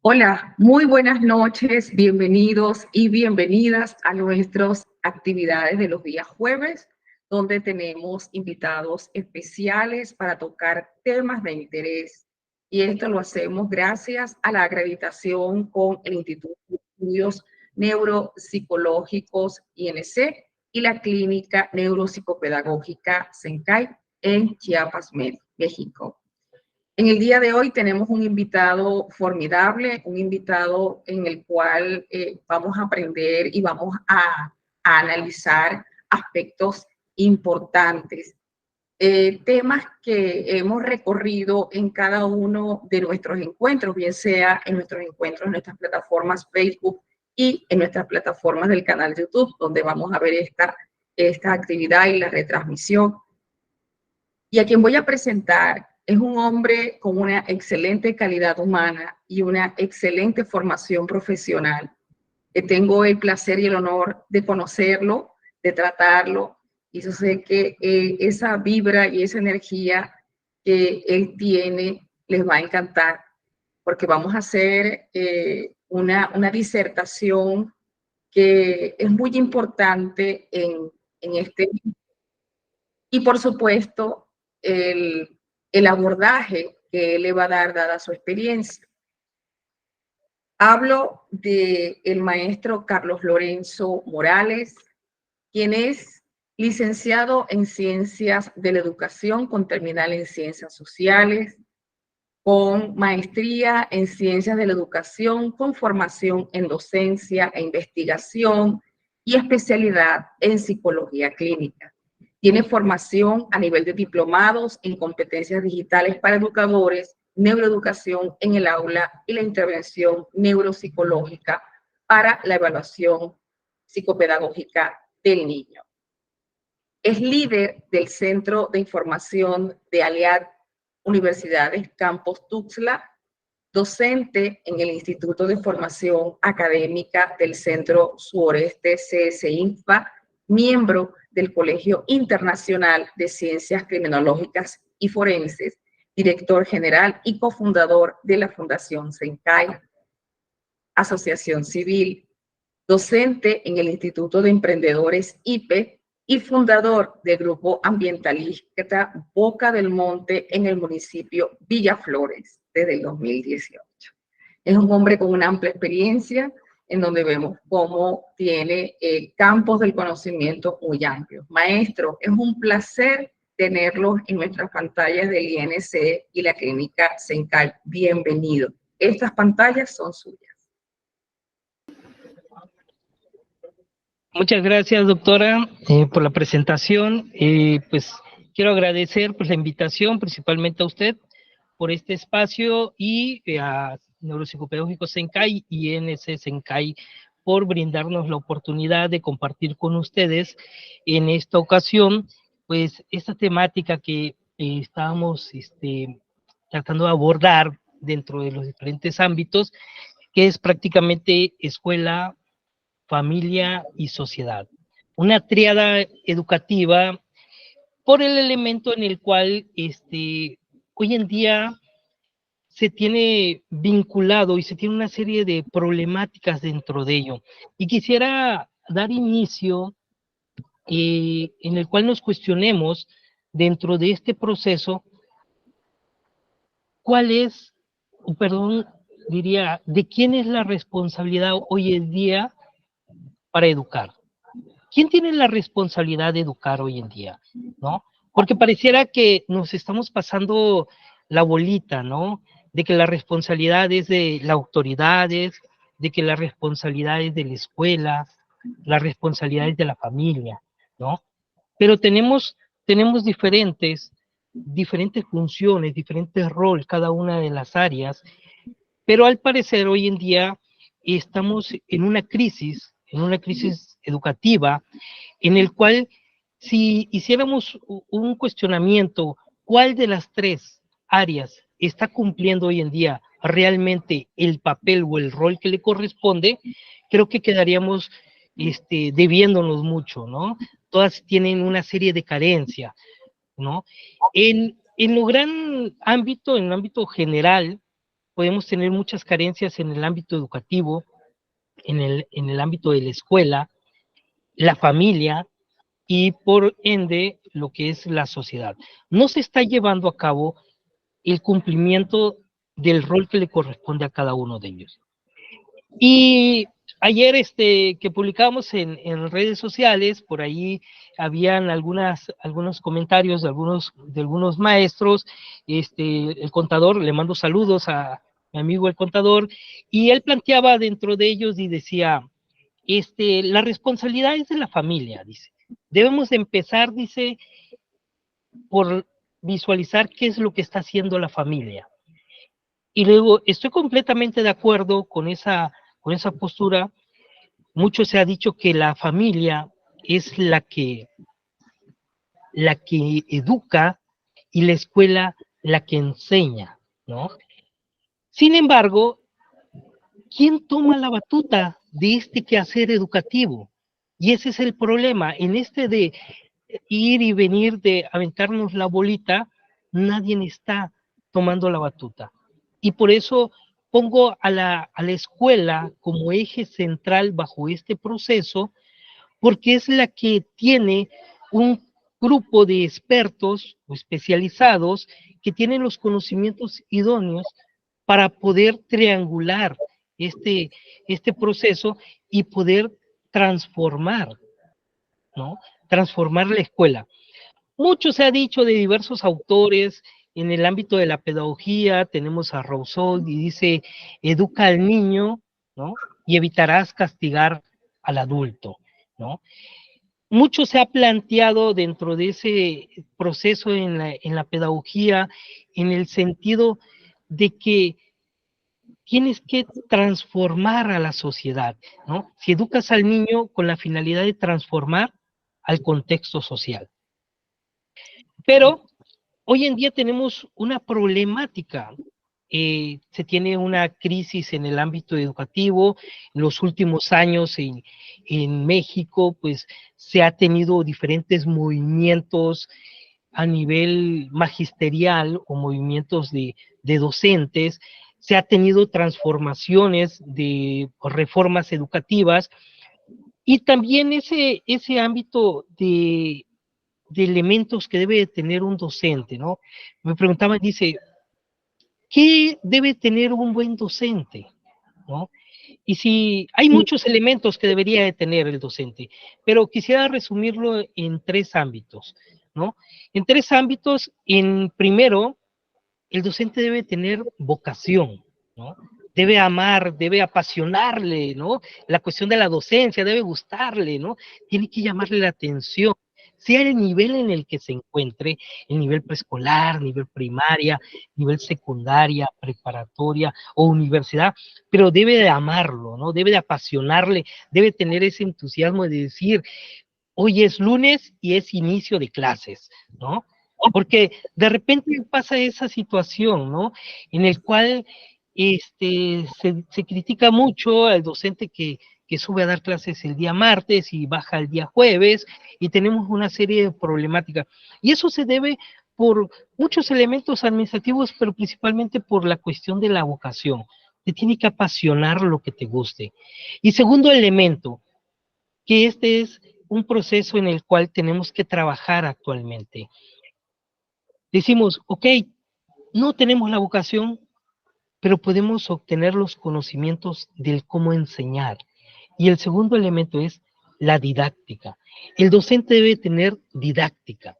Hola, muy buenas noches, bienvenidos y bienvenidas a nuestras actividades de los días jueves, donde tenemos invitados especiales para tocar temas de interés. Y esto lo hacemos gracias a la acreditación con el Instituto de Estudios Neuropsicológicos INC y la Clínica Neuropsicopedagógica Sencay en Chiapas, México. En el día de hoy tenemos un invitado formidable, un invitado en el cual vamos a aprender y vamos a analizar aspectos importantes, temas que hemos recorrido en cada uno de nuestros encuentros, bien sea en nuestros encuentros en nuestras plataformas Facebook y en nuestras plataformas del canal YouTube, donde vamos a ver esta actividad y la retransmisión. Y a quien voy a presentar es un hombre con una excelente calidad humana y una excelente formación profesional. Tengo el placer y el honor de conocerlo, de tratarlo, y yo sé que esa vibra y esa energía que él tiene les va a encantar, porque vamos a hacer una disertación que es muy importante en este. Y por supuesto, el abordaje que él le va a dar dada su experiencia. Hablo del maestro Carlos Lorenzo Morales, quien es licenciado en Ciencias de la Educación con terminal en Ciencias Sociales, con maestría en Ciencias de la Educación, con formación en docencia e investigación y especialidad en Psicología Clínica. Tiene formación a nivel de diplomados en competencias digitales para educadores, neuroeducación en el aula y la intervención neuropsicológica para la evaluación psicopedagógica del niño. Es líder del Centro de Información de Aliad Universidades Campus Tuxtla, docente en el Instituto de Formación Académica del Centro Sureste CS-INFA, miembro del Colegio Internacional de Ciencias Criminológicas y Forenses, director general y cofundador de la Fundación Sencay, Asociación Civil, docente en el Instituto de Emprendedores IPE y fundador del grupo ambientalista Boca del Monte en el municipio Villaflores desde el 2018. Es un hombre con una amplia experiencia en donde vemos cómo tiene campos del conocimiento muy amplios. Maestro, es un placer tenerlos en nuestras pantallas del INC y la clínica Sencay. Bienvenido. Estas pantallas son suyas. Muchas gracias, doctora, por la presentación. Pues quiero agradecer pues, la invitación, principalmente a usted, por este espacio y a Neuropsicopedagógico Sencay y INC Sencay por brindarnos la oportunidad de compartir con ustedes en esta ocasión, pues esta temática que estábamos tratando de abordar dentro de los diferentes ámbitos, que es prácticamente escuela, familia y sociedad. Una tríada educativa por el elemento en el cual hoy en día se tiene vinculado y se tiene una serie de problemáticas dentro de ello. Y quisiera dar inicio en el cual nos cuestionemos dentro de este proceso cuál es, perdón, diría, de quién es la responsabilidad hoy en día para educar. ¿Quién tiene la responsabilidad de educar hoy en día? ¿No? Porque pareciera que nos estamos pasando la bolita, ¿no? De que la responsabilidad es de las autoridades, de que la responsabilidad es de la escuela, la responsabilidad es de la familia, ¿no? Pero tenemos diferentes funciones, diferentes roles, cada una de las áreas, pero al parecer hoy en día estamos en una crisis educativa, en el cual si hiciéramos un cuestionamiento, ¿cuál de las tres áreas está cumpliendo hoy en día realmente el papel o el rol que le corresponde? Creo que quedaríamos debiéndonos mucho, ¿no? Todas tienen una serie de carencias, ¿no? En lo gran ámbito, en el ámbito general, podemos tener muchas carencias en el ámbito educativo, en el ámbito de la escuela, la familia y por ende lo que es la sociedad. No se está llevando a cabo el cumplimiento del rol que le corresponde a cada uno de ellos. Y ayer que publicamos en redes sociales, por ahí habían algunos comentarios de algunos maestros, el contador, le mando saludos a mi amigo el contador, y él planteaba dentro de ellos y decía, la responsabilidad es de la familia, dice. Debemos de empezar, dice, por visualizar qué es lo que está haciendo la familia. Y luego, estoy completamente de acuerdo con esa postura. Mucho se ha dicho que la familia es la que educa y la escuela la que enseña, ¿no? Sin embargo, ¿quién toma la batuta de este quehacer educativo? Y ese es el problema. En de ir y venir, de aventarnos la bolita, nadie está tomando la batuta. Y por eso pongo a la escuela como eje central bajo este proceso, porque es la que tiene un grupo de expertos o especializados que tienen los conocimientos idóneos para poder triangular este proceso y poder transformar, ¿no? Transformar la escuela. Mucho se ha dicho de diversos autores en el ámbito de la pedagogía. Tenemos a Rousseau y dice, educa al niño, ¿no? Y evitarás castigar al adulto, ¿no? Mucho se ha planteado dentro de ese proceso en la pedagogía, en el sentido de que tienes que transformar a la sociedad, ¿no? Si educas al niño con la finalidad de transformar al contexto social. Pero hoy en día tenemos una problemática. Se tiene una crisis en el ámbito educativo. En los últimos años en México, pues se ha tenido diferentes movimientos a nivel magisterial o movimientos de docentes. Se ha tenido transformaciones de reformas educativas y también ese ámbito de elementos que debe tener un docente, ¿no? Me preguntaban, dice, ¿qué debe tener un buen docente? ¿No? Y si hay muchos elementos que debería de tener el docente, pero quisiera resumirlo en 3 ámbitos, ¿no? En 3 ámbitos, primero, el docente debe tener vocación, ¿no? Debe amar, debe apasionarle, ¿no? La cuestión de la docencia debe gustarle, ¿no? Tiene que llamarle la atención, sea el nivel en el que se encuentre, el nivel preescolar, nivel primaria, nivel secundaria, preparatoria o universidad, pero debe de amarlo, ¿no? Debe de apasionarle, debe tener ese entusiasmo de decir, hoy es lunes y es inicio de clases, ¿no? Porque de repente pasa esa situación, ¿no? En el cual se critica mucho al docente que sube a dar clases el día martes y baja el día jueves, y tenemos una serie de problemáticas. Y eso se debe por muchos elementos administrativos, pero principalmente por la cuestión de la vocación. Te tiene que apasionar lo que te guste. Y segundo elemento, que es un proceso en el cual tenemos que trabajar actualmente. Decimos, ok, no tenemos la vocación, pero podemos obtener los conocimientos del cómo enseñar. Y el segundo elemento es la didáctica. El docente debe tener didáctica,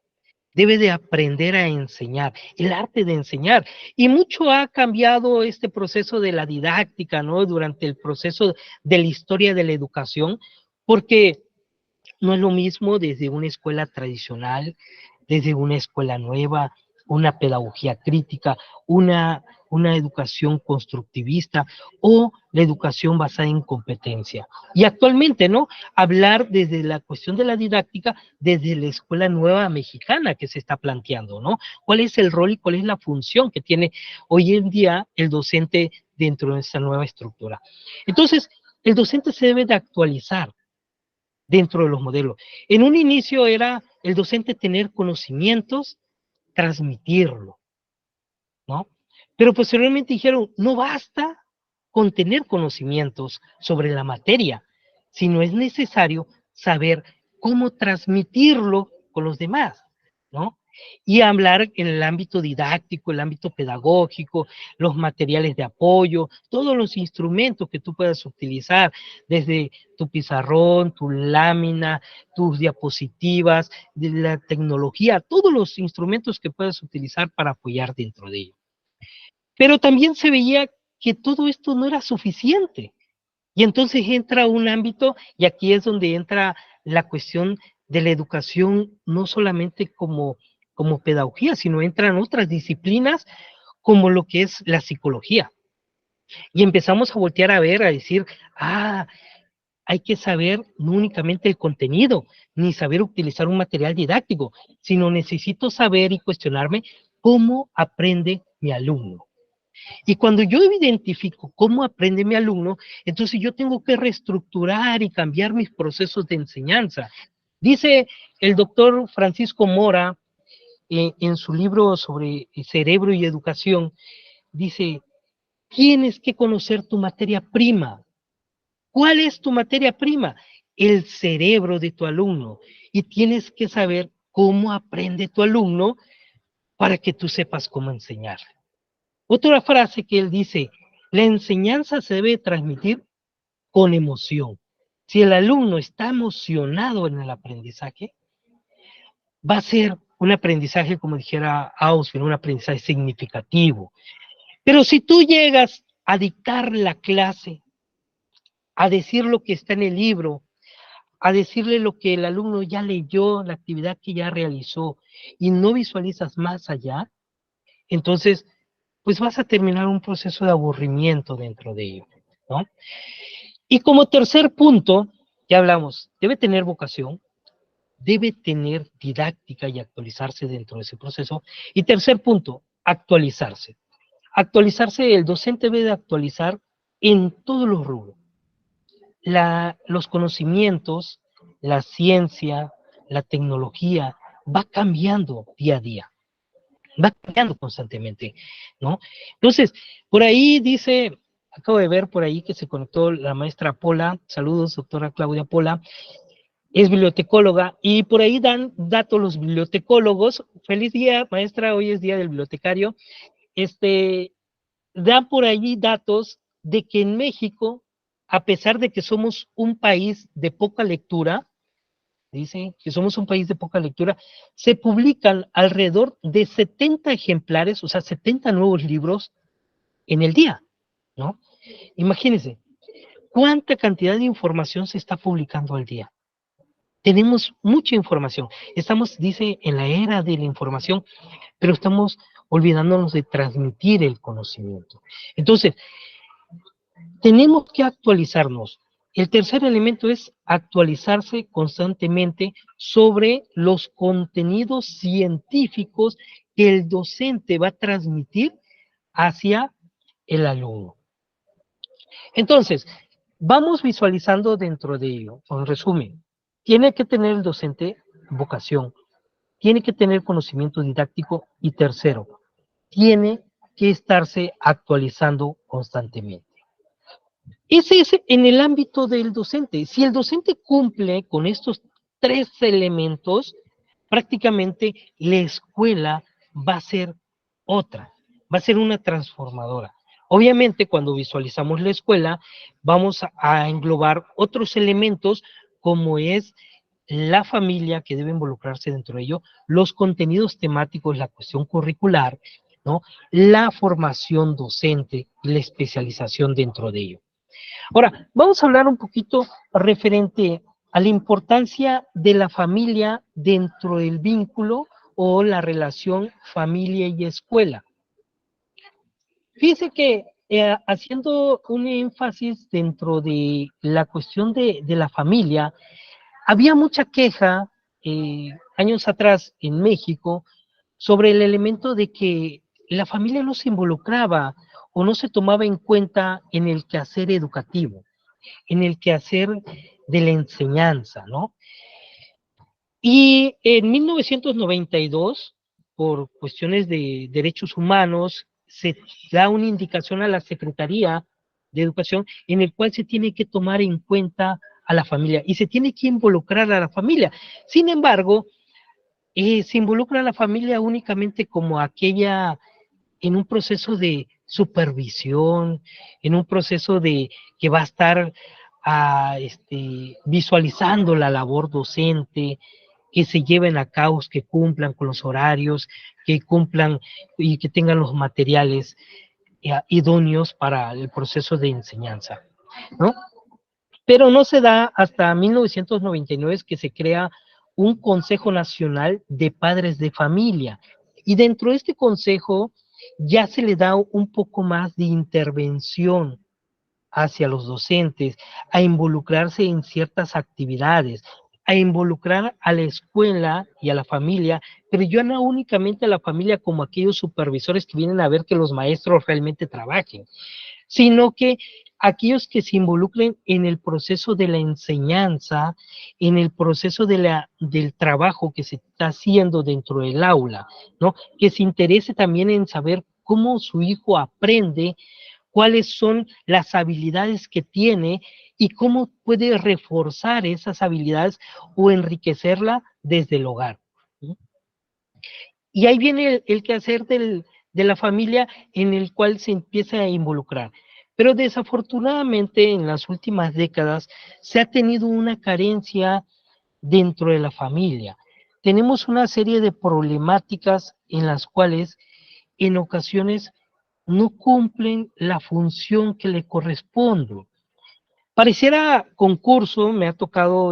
debe de aprender a enseñar, el arte de enseñar. Y mucho ha cambiado este proceso de la didáctica, ¿no? Durante el proceso de la historia de la educación, porque no es lo mismo desde una escuela tradicional, desde una escuela nueva, una pedagogía crítica, una educación constructivista o la educación basada en competencia. Y actualmente, ¿no? Hablar desde la cuestión de la didáctica, desde la escuela nueva mexicana que se está planteando, ¿no? ¿Cuál es el rol y cuál es la función que tiene hoy en día el docente dentro de esta nueva estructura? Entonces, el docente se debe de actualizar dentro de los modelos. En un inicio era el docente tener conocimientos, transmitirlo, ¿no? Pero posteriormente dijeron, no basta con tener conocimientos sobre la materia, sino es necesario saber cómo transmitirlo con los demás, ¿no? Y hablar en el ámbito didáctico, el ámbito pedagógico, los materiales de apoyo, todos los instrumentos que tú puedas utilizar, desde tu pizarrón, tu lámina, tus diapositivas, de la tecnología, todos los instrumentos que puedas utilizar para apoyar dentro de ello. Pero también se veía que todo esto no era suficiente. Y entonces entra un ámbito, y aquí es donde entra la cuestión de la educación, no solamente como pedagogía, sino entran otras disciplinas como lo que es la psicología. Y empezamos a voltear a ver, a decir, hay que saber no únicamente el contenido, ni saber utilizar un material didáctico, sino necesito saber y cuestionarme cómo aprende mi alumno. Y cuando yo identifico cómo aprende mi alumno, entonces yo tengo que reestructurar y cambiar mis procesos de enseñanza. Dice el doctor Francisco Mora, en su libro sobre cerebro y educación, dice, tienes que conocer tu materia prima. ¿Cuál es tu materia prima? El cerebro de tu alumno. Y tienes que saber cómo aprende tu alumno para que tú sepas cómo enseñarle. Otra frase que él dice, la enseñanza se debe transmitir con emoción. Si el alumno está emocionado en el aprendizaje, va a ser un aprendizaje, como dijera Austin, un aprendizaje significativo. Pero si tú llegas a dictar la clase, a decir lo que está en el libro, a decirle lo que el alumno ya leyó, la actividad que ya realizó, y no visualizas más allá, entonces pues vas a terminar un proceso de aburrimiento dentro de ello, ¿no? Y como tercer punto, ya hablamos, debe tener vocación, debe tener didáctica y actualizarse dentro de ese proceso. Y tercer punto, actualizarse. Actualizarse, el docente debe de actualizar en todos los rubros. Los conocimientos, la ciencia, la tecnología, va cambiando día a día. Va cambiando constantemente, ¿no? Entonces, por ahí dice, acabo de ver por ahí que se conectó la maestra Pola, saludos, doctora Claudia Pola, es bibliotecóloga, y por ahí dan datos los bibliotecólogos, feliz día, maestra, hoy es día del bibliotecario, dan por allí datos de que en México, a pesar de que somos un país de poca lectura, dice que somos un país de poca lectura, se publican alrededor de 70 ejemplares, o sea, 70 nuevos libros en el día, ¿no? Imagínense, ¿cuánta cantidad de información se está publicando al día? Tenemos mucha información. Estamos, dice, en la era de la información, pero estamos olvidándonos de transmitir el conocimiento. Entonces, tenemos que actualizarnos. El tercer elemento es actualizarse constantemente sobre los contenidos científicos que el docente va a transmitir hacia el alumno. Entonces, vamos visualizando dentro de ello, en resumen, tiene que tener el docente vocación, tiene que tener conocimiento didáctico y tercero, tiene que estarse actualizando constantemente. Ese es en el ámbito del docente. Si el docente cumple con estos tres elementos, prácticamente la escuela va a ser otra, va a ser una transformadora. Obviamente, cuando visualizamos la escuela, vamos a englobar otros elementos como es la familia que debe involucrarse dentro de ello, los contenidos temáticos, la cuestión curricular, ¿no? La formación docente y la especialización dentro de ello. Ahora, vamos a hablar un poquito referente a la importancia de la familia dentro del vínculo o la relación familia y escuela. Fíjense que haciendo un énfasis dentro de la cuestión de la familia, había mucha queja años atrás en México sobre el elemento de que la familia no se involucraba o no se tomaba en cuenta en el quehacer educativo, en el quehacer de la enseñanza, ¿no? Y en 1992, por cuestiones de derechos humanos, se da una indicación a la Secretaría de Educación en el cual se tiene que tomar en cuenta a la familia y se tiene que involucrar a la familia. Sin embargo, se involucra a la familia únicamente como aquella en un proceso de supervisión, en un proceso de que va a estar visualizando la labor docente, que se lleven a cabo, que cumplan con los horarios, que cumplan y que tengan los materiales idóneos para el proceso de enseñanza, ¿no? Pero no se da hasta 1999 que se crea un Consejo Nacional de Padres de Familia. Y dentro de este consejo ya se le da un poco más de intervención hacia los docentes, a involucrarse en ciertas actividades, a involucrar a la escuela y a la familia, pero yo no únicamente a la familia como aquellos supervisores que vienen a ver que los maestros realmente trabajen, sino que aquellos que se involucren en el proceso de la enseñanza, en el proceso del trabajo que se está haciendo dentro del aula, ¿no? Que se interese también en saber cómo su hijo aprende, cuáles son las habilidades que tiene y cómo puede reforzar esas habilidades o enriquecerla desde el hogar, ¿sí? Y ahí viene el quehacer de la familia en el cual se empieza a involucrar. Pero desafortunadamente en las últimas décadas se ha tenido una carencia dentro de la familia. Tenemos una serie de problemáticas en las cuales en ocasiones no cumplen la función que le corresponde. Pareciera concurso, me ha tocado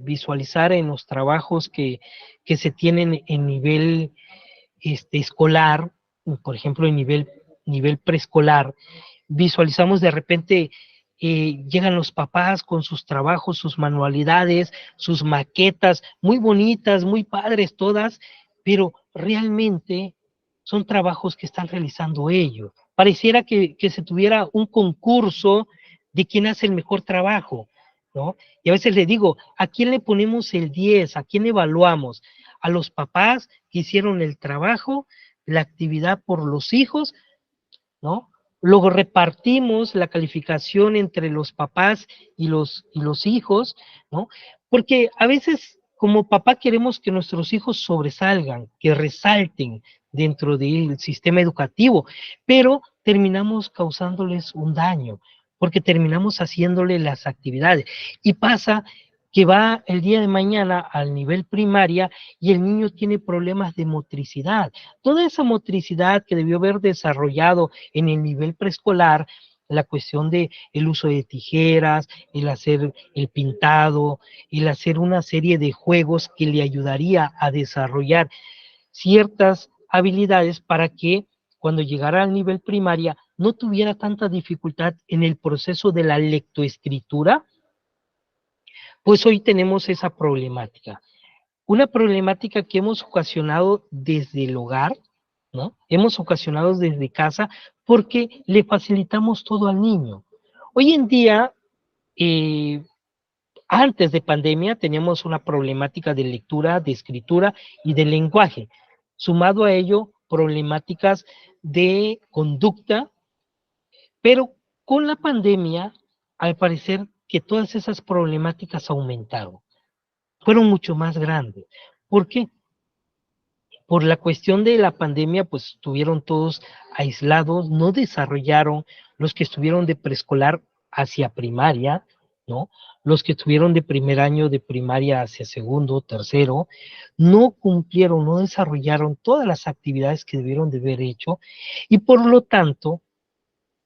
visualizar en los trabajos que se tienen en nivel escolar, por ejemplo, en nivel preescolar, visualizamos de repente, llegan los papás con sus trabajos, sus manualidades, sus maquetas, muy bonitas, muy padres todas, pero realmente son trabajos que están realizando ellos. Pareciera que se tuviera un concurso de quién hace el mejor trabajo, ¿no? Y a veces le digo, ¿a quién le ponemos el 10? ¿A quién evaluamos? ¿A los papás que hicieron el trabajo, la actividad por los hijos, ¿no? Luego repartimos la calificación entre los papás y los hijos, ¿no? Porque a veces como papá queremos que nuestros hijos sobresalgan, que resalten dentro del sistema educativo, pero terminamos causándoles un daño, porque terminamos haciéndole las actividades. Y pasa que va el día de mañana al nivel primaria y el niño tiene problemas de motricidad. Toda esa motricidad que debió haber desarrollado en el nivel preescolar, la cuestión de el uso de tijeras, el hacer el pintado, el hacer una serie de juegos que le ayudaría a desarrollar ciertas habilidades para que cuando llegara al nivel primaria no tuviera tanta dificultad en el proceso de la lectoescritura, pues hoy tenemos esa problemática. Una problemática que hemos ocasionado desde el hogar, ¿no? Hemos ocasionado desde casa porque le facilitamos todo al niño. Hoy en día, antes de pandemia, teníamos una problemática de lectura, de escritura y de lenguaje. Sumado a ello, problemáticas de conducta, pero con la pandemia, al parecer que todas esas problemáticas aumentaron, fueron mucho más grandes. ¿Por qué? Por la cuestión de la pandemia, pues estuvieron todos aislados, no desarrollaron los que estuvieron de preescolar hacia primaria, ¿no? Los que estuvieron de primer año de primaria hacia segundo, tercero, no cumplieron, no desarrollaron todas las actividades que debieron de haber hecho y por lo tanto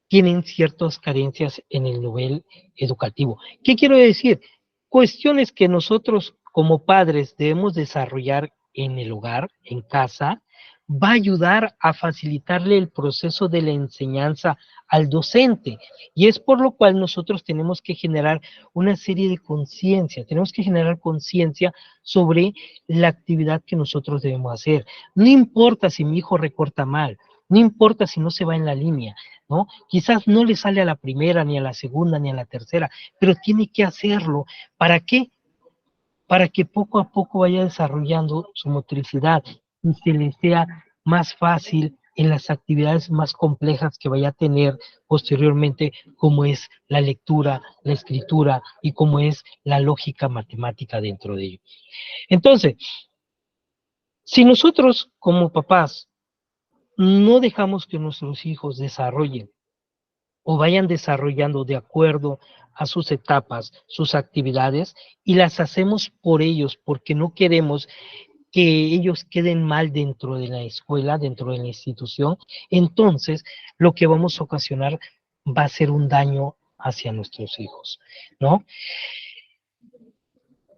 tienen ciertas carencias en el nivel educativo. ¿Qué quiero decir? Cuestiones que nosotros como padres debemos desarrollar en el hogar, en casa, va a ayudar a facilitarle el proceso de la enseñanza al docente. Y es por lo cual nosotros tenemos que generar una serie de conciencia, tenemos que generar conciencia sobre la actividad que nosotros debemos hacer. No importa si mi hijo recorta mal, no importa si no se va en la línea, ¿no? Quizás no le sale a la primera, ni a la segunda, ni a la tercera, pero tiene que hacerlo. ¿Para qué? Para que poco a poco vaya desarrollando su motricidad y se le sea más fácil en las actividades más complejas que vaya a tener posteriormente, como es la lectura, la escritura y como es la lógica matemática dentro de ello. Entonces, si nosotros como papás no dejamos que nuestros hijos desarrollen o vayan desarrollando de acuerdo a sus etapas, sus actividades, y las hacemos por ellos, porque no queremos que ellos queden mal dentro de la escuela, dentro de la institución, entonces lo que vamos a ocasionar va a ser un daño hacia nuestros hijos, ¿no?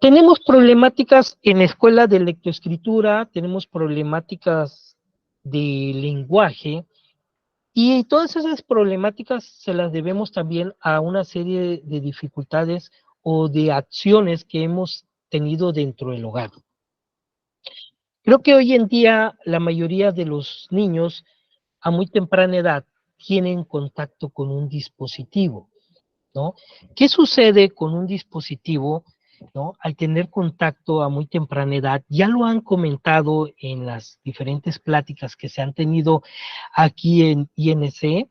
Tenemos problemáticas en la escuela de lectoescritura, tenemos problemáticas de lenguaje, y todas esas problemáticas se las debemos también a una serie de dificultades o de acciones que hemos tenido dentro del hogar. Creo que hoy en día la mayoría de los niños a muy temprana edad tienen contacto con un dispositivo, ¿no? ¿Qué sucede con un dispositivo, ¿no? Al tener contacto a muy temprana edad, ya lo han comentado en las diferentes pláticas que se han tenido aquí en INC,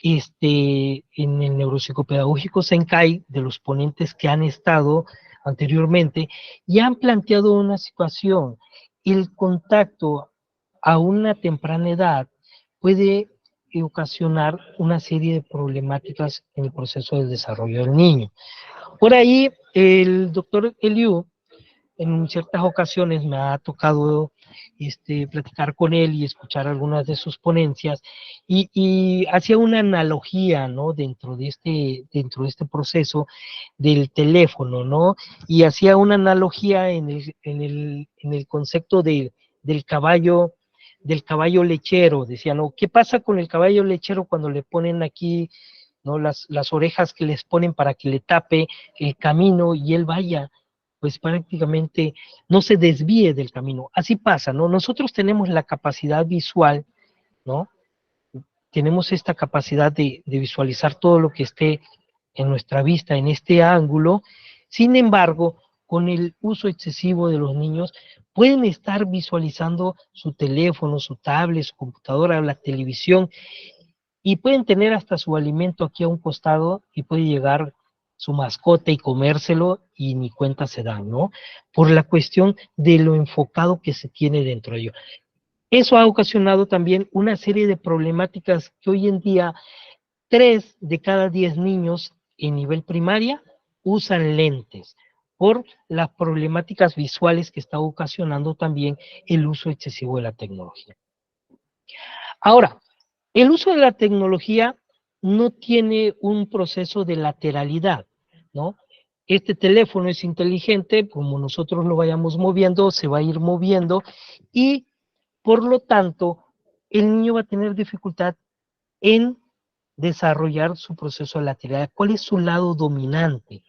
en el neuropsicopedagógico Senkai, de los ponentes que han estado anteriormente, y han planteado una situación. El contacto a una temprana edad puede ocasionar una serie de problemáticas en el proceso de desarrollo del niño. Por ahí, el doctor Eliu, en ciertas ocasiones me ha tocado platicar con él y escuchar algunas de sus ponencias, y hacía una analogía, ¿no? Dentro de este proceso del teléfono, ¿no? Y hacía una analogía en el concepto del caballo, del caballo lechero. Decía, ¿no? ¿Qué pasa con el caballo lechero cuando le ponen aquí, ¿no? Las orejas que les ponen para que le tape el camino y él vaya, pues prácticamente no se desvíe del camino? Así pasa, ¿no? Nosotros tenemos la capacidad visual, ¿no? Tenemos esta capacidad de visualizar todo lo que esté en nuestra vista, en este ángulo. Sin embargo, con el uso excesivo de los niños, pueden estar visualizando su teléfono, su tablet, su computadora, la televisión, y pueden tener hasta su alimento aquí a un costado y puede llegar su mascota y comérselo y ni cuenta se dan, ¿no? Por la cuestión de lo enfocado que se tiene dentro de ello. Eso ha ocasionado también una serie de problemáticas que hoy en día 3 de cada 10 niños en nivel primaria usan lentes por las problemáticas visuales que está ocasionando también el uso excesivo de la tecnología. Ahora, el uso de la tecnología no tiene un proceso de lateralidad, ¿no? Este teléfono es inteligente, como nosotros lo vayamos moviendo, se va a ir moviendo, y por lo tanto, el niño va a tener dificultad en desarrollar su proceso de lateralidad. ¿Cuál es su lado dominante?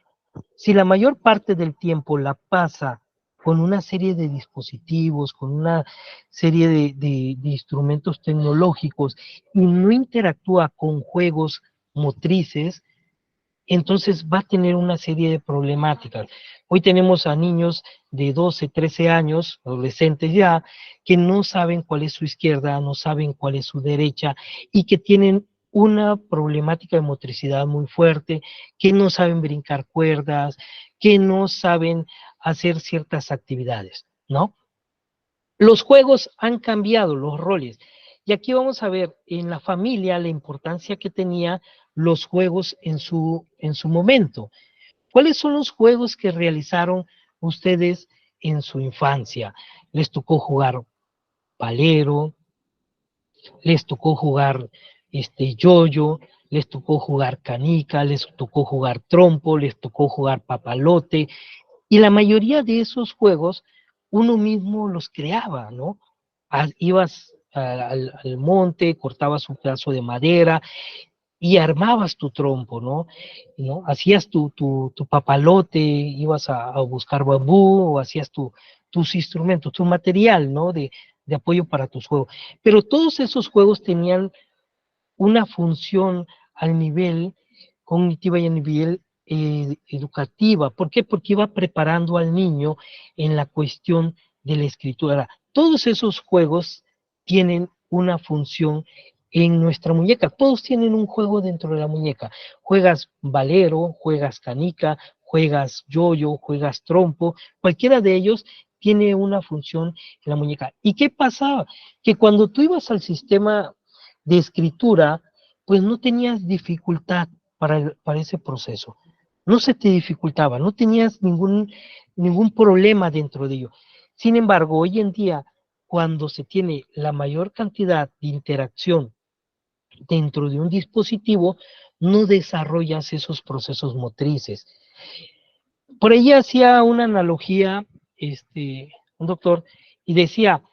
Si la mayor parte del tiempo la pasa con una serie de dispositivos, con una serie de instrumentos tecnológicos y no interactúa con juegos motrices, entonces va a tener una serie de problemáticas. Hoy tenemos a niños de 12, 13 años, adolescentes ya, que no saben cuál es su izquierda, no saben cuál es su derecha, y que tienen una problemática de motricidad muy fuerte, que no saben brincar cuerdas, que no saben hacer ciertas actividades, ¿no? Los juegos han cambiado los roles. Y aquí vamos a ver en la familia la importancia que tenía los juegos en su momento. ¿Cuáles son los juegos que realizaron ustedes en su infancia? ¿Les tocó jugar palero? ¿Les tocó jugar yoyo? ¿Les tocó jugar canica? ¿Les tocó jugar trompo? ¿Les tocó jugar papalote? Y la mayoría de esos juegos uno mismo los creaba, ¿no? Ibas al monte, cortabas un pedazo de madera y armabas tu trompo, ¿no? Hacías tu papalote, ibas a buscar bambú, o hacías tus instrumentos, tu material, ¿no? De apoyo para tus juegos. Pero todos esos juegos tenían una función al nivel cognitiva y a nivel educativa. ¿Por qué? Porque iba preparando al niño en la cuestión de la escritura. Todos esos juegos tienen una función en nuestra muñeca. Todos tienen un juego dentro de la muñeca. Juegas valero, juegas canica, juegas yoyo, juegas trompo, cualquiera de ellos tiene una función en la muñeca. ¿Y qué pasaba? Que cuando tú ibas al sistema de escritura, pues no tenías dificultad para ese proceso. No se te dificultaba, no tenías ningún problema dentro de ello. Sin embargo, hoy en día, cuando se tiene la mayor cantidad de interacción dentro de un dispositivo, no desarrollas esos procesos motrices. Por ahí hacía una analogía un doctor y decía,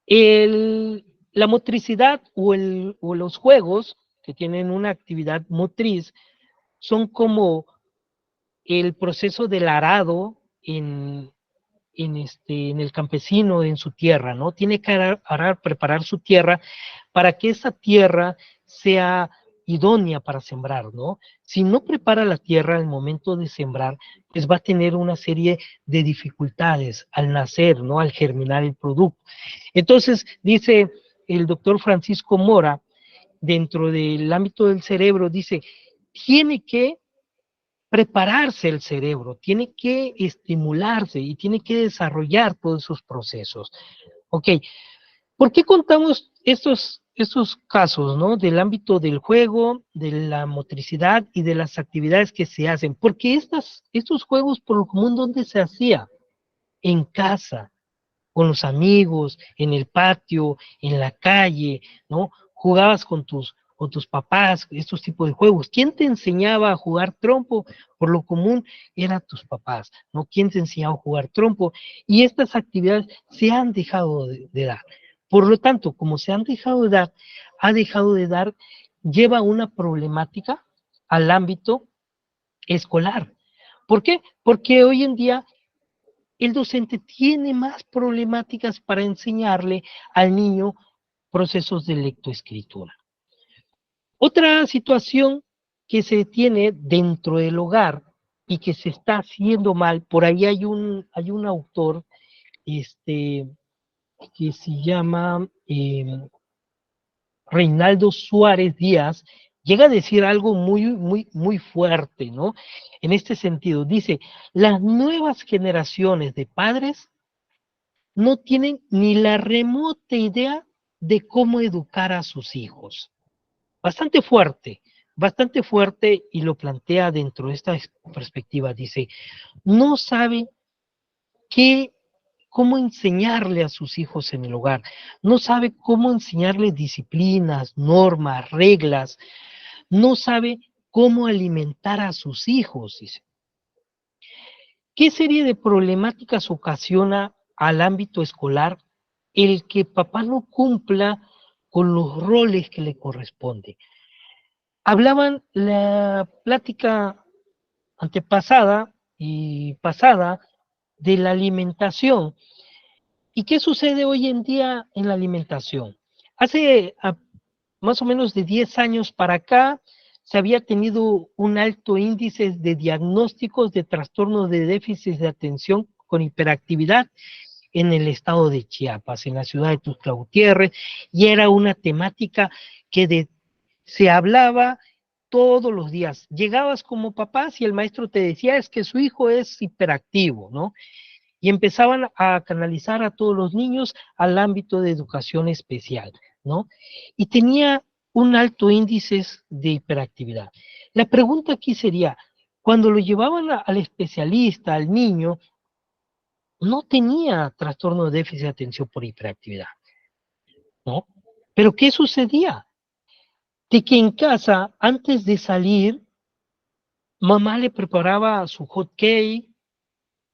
la motricidad o los juegos que tienen una actividad motriz son como el proceso del arado en el campesino, en su tierra, ¿no? Tiene que arar, preparar su tierra para que esa tierra sea idónea para sembrar, ¿no? Si no prepara la tierra al momento de sembrar, pues va a tener una serie de dificultades al nacer, ¿no? Al germinar el producto. Entonces, dice el doctor Francisco Mora, dentro del ámbito del cerebro, dice, tiene que prepararse el cerebro, tiene que estimularse y tiene que desarrollar todos esos procesos. Ok, ¿por qué contamos estos casos, ¿no? Del ámbito del juego, de la motricidad y de las actividades que se hacen? Porque estos juegos, por lo común, ¿dónde se hacía? En casa, con los amigos, en el patio, en la calle, ¿no? Jugabas con tus papás, estos tipos de juegos. ¿Quién te enseñaba a jugar trompo? Por lo común eran tus papás, ¿no? ¿Quién te enseñaba a jugar trompo? Y estas actividades se han dejado de dar. Por lo tanto, como se han dejado de dar, lleva una problemática al ámbito escolar. ¿Por qué? Porque hoy en día el docente tiene más problemáticas para enseñarle al niño procesos de lectoescritura. Otra situación que se tiene dentro del hogar y que se está haciendo mal, por ahí hay un autor que se llama Reinaldo Suárez Díaz, llega a decir algo muy fuerte, ¿no? En este sentido, dice, las nuevas generaciones de padres no tienen ni la remota idea de cómo educar a sus hijos. Bastante fuerte y lo plantea dentro de esta perspectiva. Dice, no sabe cómo enseñarle a sus hijos en el hogar, no sabe cómo enseñarle disciplinas, normas, reglas, no sabe cómo alimentar a sus hijos, dice. ¿Qué serie de problemáticas ocasiona al ámbito escolar el que papá no cumpla con los roles que le corresponde? Hablaban la plática antepasada y pasada de la alimentación. ¿Y qué sucede hoy en día en la alimentación? Hace más o menos de 10 años para acá, se había tenido un alto índice de diagnósticos de trastornos de déficit de atención con hiperactividad en el estado de Chiapas, en la ciudad de Tuxtla Gutiérrez, y era una temática que se hablaba todos los días. Llegabas como papás y el maestro te decía, es que su hijo es hiperactivo, ¿no? Y empezaban a canalizar a todos los niños al ámbito de educación especial, ¿no? Y tenía un alto índice de hiperactividad. La pregunta aquí sería, cuando lo llevaban al especialista, al niño, no tenía trastorno de déficit de atención por hiperactividad, ¿no? Pero ¿qué sucedía? De que en casa, antes de salir, mamá le preparaba su hot cake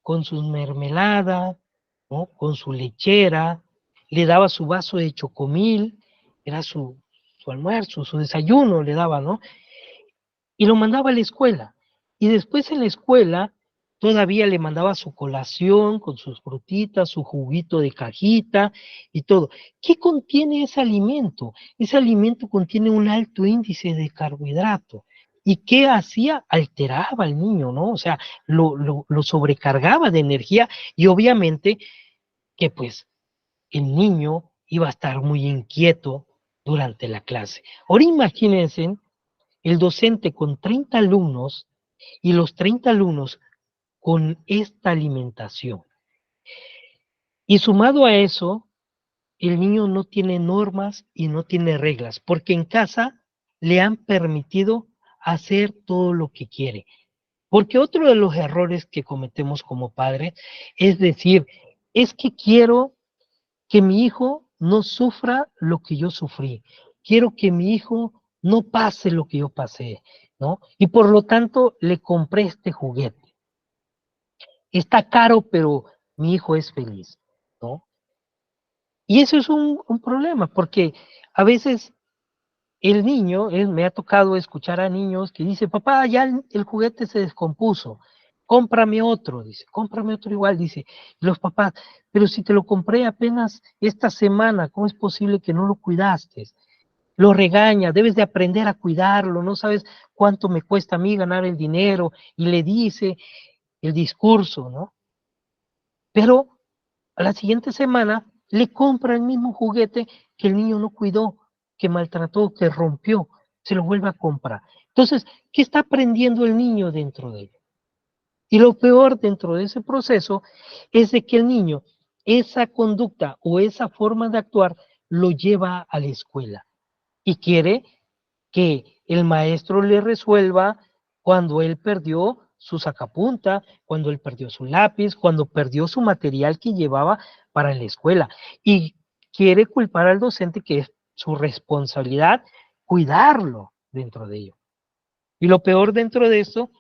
con sus mermeladas, ¿no? Con su lechera, le daba su vaso de chocomil, era su almuerzo, su desayuno le daba, ¿no? Y lo mandaba a la escuela. Y después en la escuela todavía le mandaba su colación con sus frutitas, su juguito de cajita y todo. ¿Qué contiene ese alimento? Ese alimento contiene un alto índice de carbohidrato. ¿Y qué hacía? Alteraba al niño, ¿no? O sea, lo sobrecargaba de energía y obviamente que pues el niño iba a estar muy inquieto durante la clase. Ahora imagínense el docente con 30 alumnos y los 30 alumnos con esta alimentación. Y sumado a eso, el niño no tiene normas y no tiene reglas, porque en casa le han permitido hacer todo lo que quiere. Porque otro de los errores que cometemos como padres es decir, es que quiero que mi hijo no sufra lo que yo sufrí. Quiero que mi hijo no pase lo que yo pasé, ¿no? Y por lo tanto le compré este juguete. Está caro, pero mi hijo es feliz, ¿no? Y eso es un problema, porque a veces el niño, me ha tocado escuchar a niños que dicen, papá, ya el juguete se descompuso, cómprame otro, dice, cómprame otro igual, dice, y los papás, pero si te lo compré apenas esta semana, ¿cómo es posible que no lo cuidaste? Lo regaña, debes de aprender a cuidarlo, no sabes cuánto me cuesta a mí ganar el dinero, y le dice el discurso, ¿no? Pero a la siguiente semana le compra el mismo juguete que el niño no cuidó, que maltrató, que rompió, se lo vuelve a comprar. Entonces, ¿qué está aprendiendo el niño dentro de él? Y lo peor dentro de ese proceso es de que el niño, esa conducta o esa forma de actuar, lo lleva a la escuela y quiere que el maestro le resuelva cuando él perdió su sacapunta, cuando él perdió su lápiz, cuando perdió su material que llevaba para la escuela. Y quiere culpar al docente que es su responsabilidad cuidarlo dentro de ello. Y lo peor dentro de eso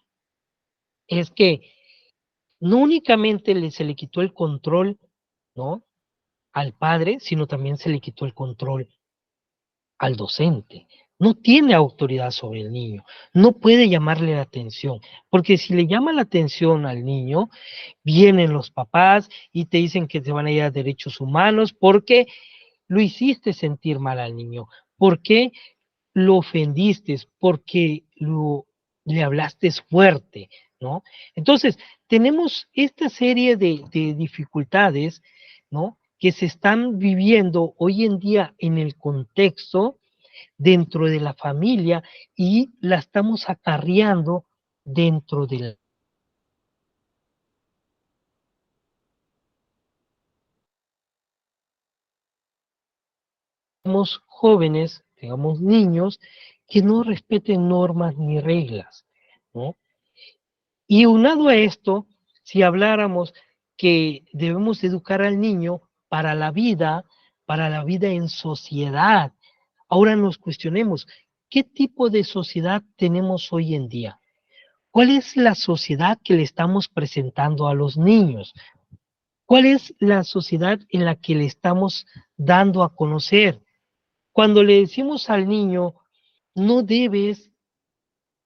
es que no únicamente se le quitó el control, ¿no? Al padre, sino también se le quitó el control al docente. No tiene autoridad sobre el niño, no puede llamarle la atención, porque si le llama la atención al niño, vienen los papás y te dicen que te van a ir a derechos humanos porque lo hiciste sentir mal al niño, porque lo ofendiste, porque le hablaste fuerte, ¿no? Entonces, tenemos esta serie de dificultades, ¿no? Que se están viviendo hoy en día en el contexto dentro de la familia y la estamos acarreando dentro de los jóvenes, digamos niños, que no respeten normas ni reglas, ¿no? Y unado a esto, si habláramos que debemos educar al niño para la vida en sociedad, ahora nos cuestionemos, ¿qué tipo de sociedad tenemos hoy en día? ¿Cuál es la sociedad que le estamos presentando a los niños? ¿Cuál es la sociedad en la que le estamos dando a conocer? Cuando le decimos al niño, no debes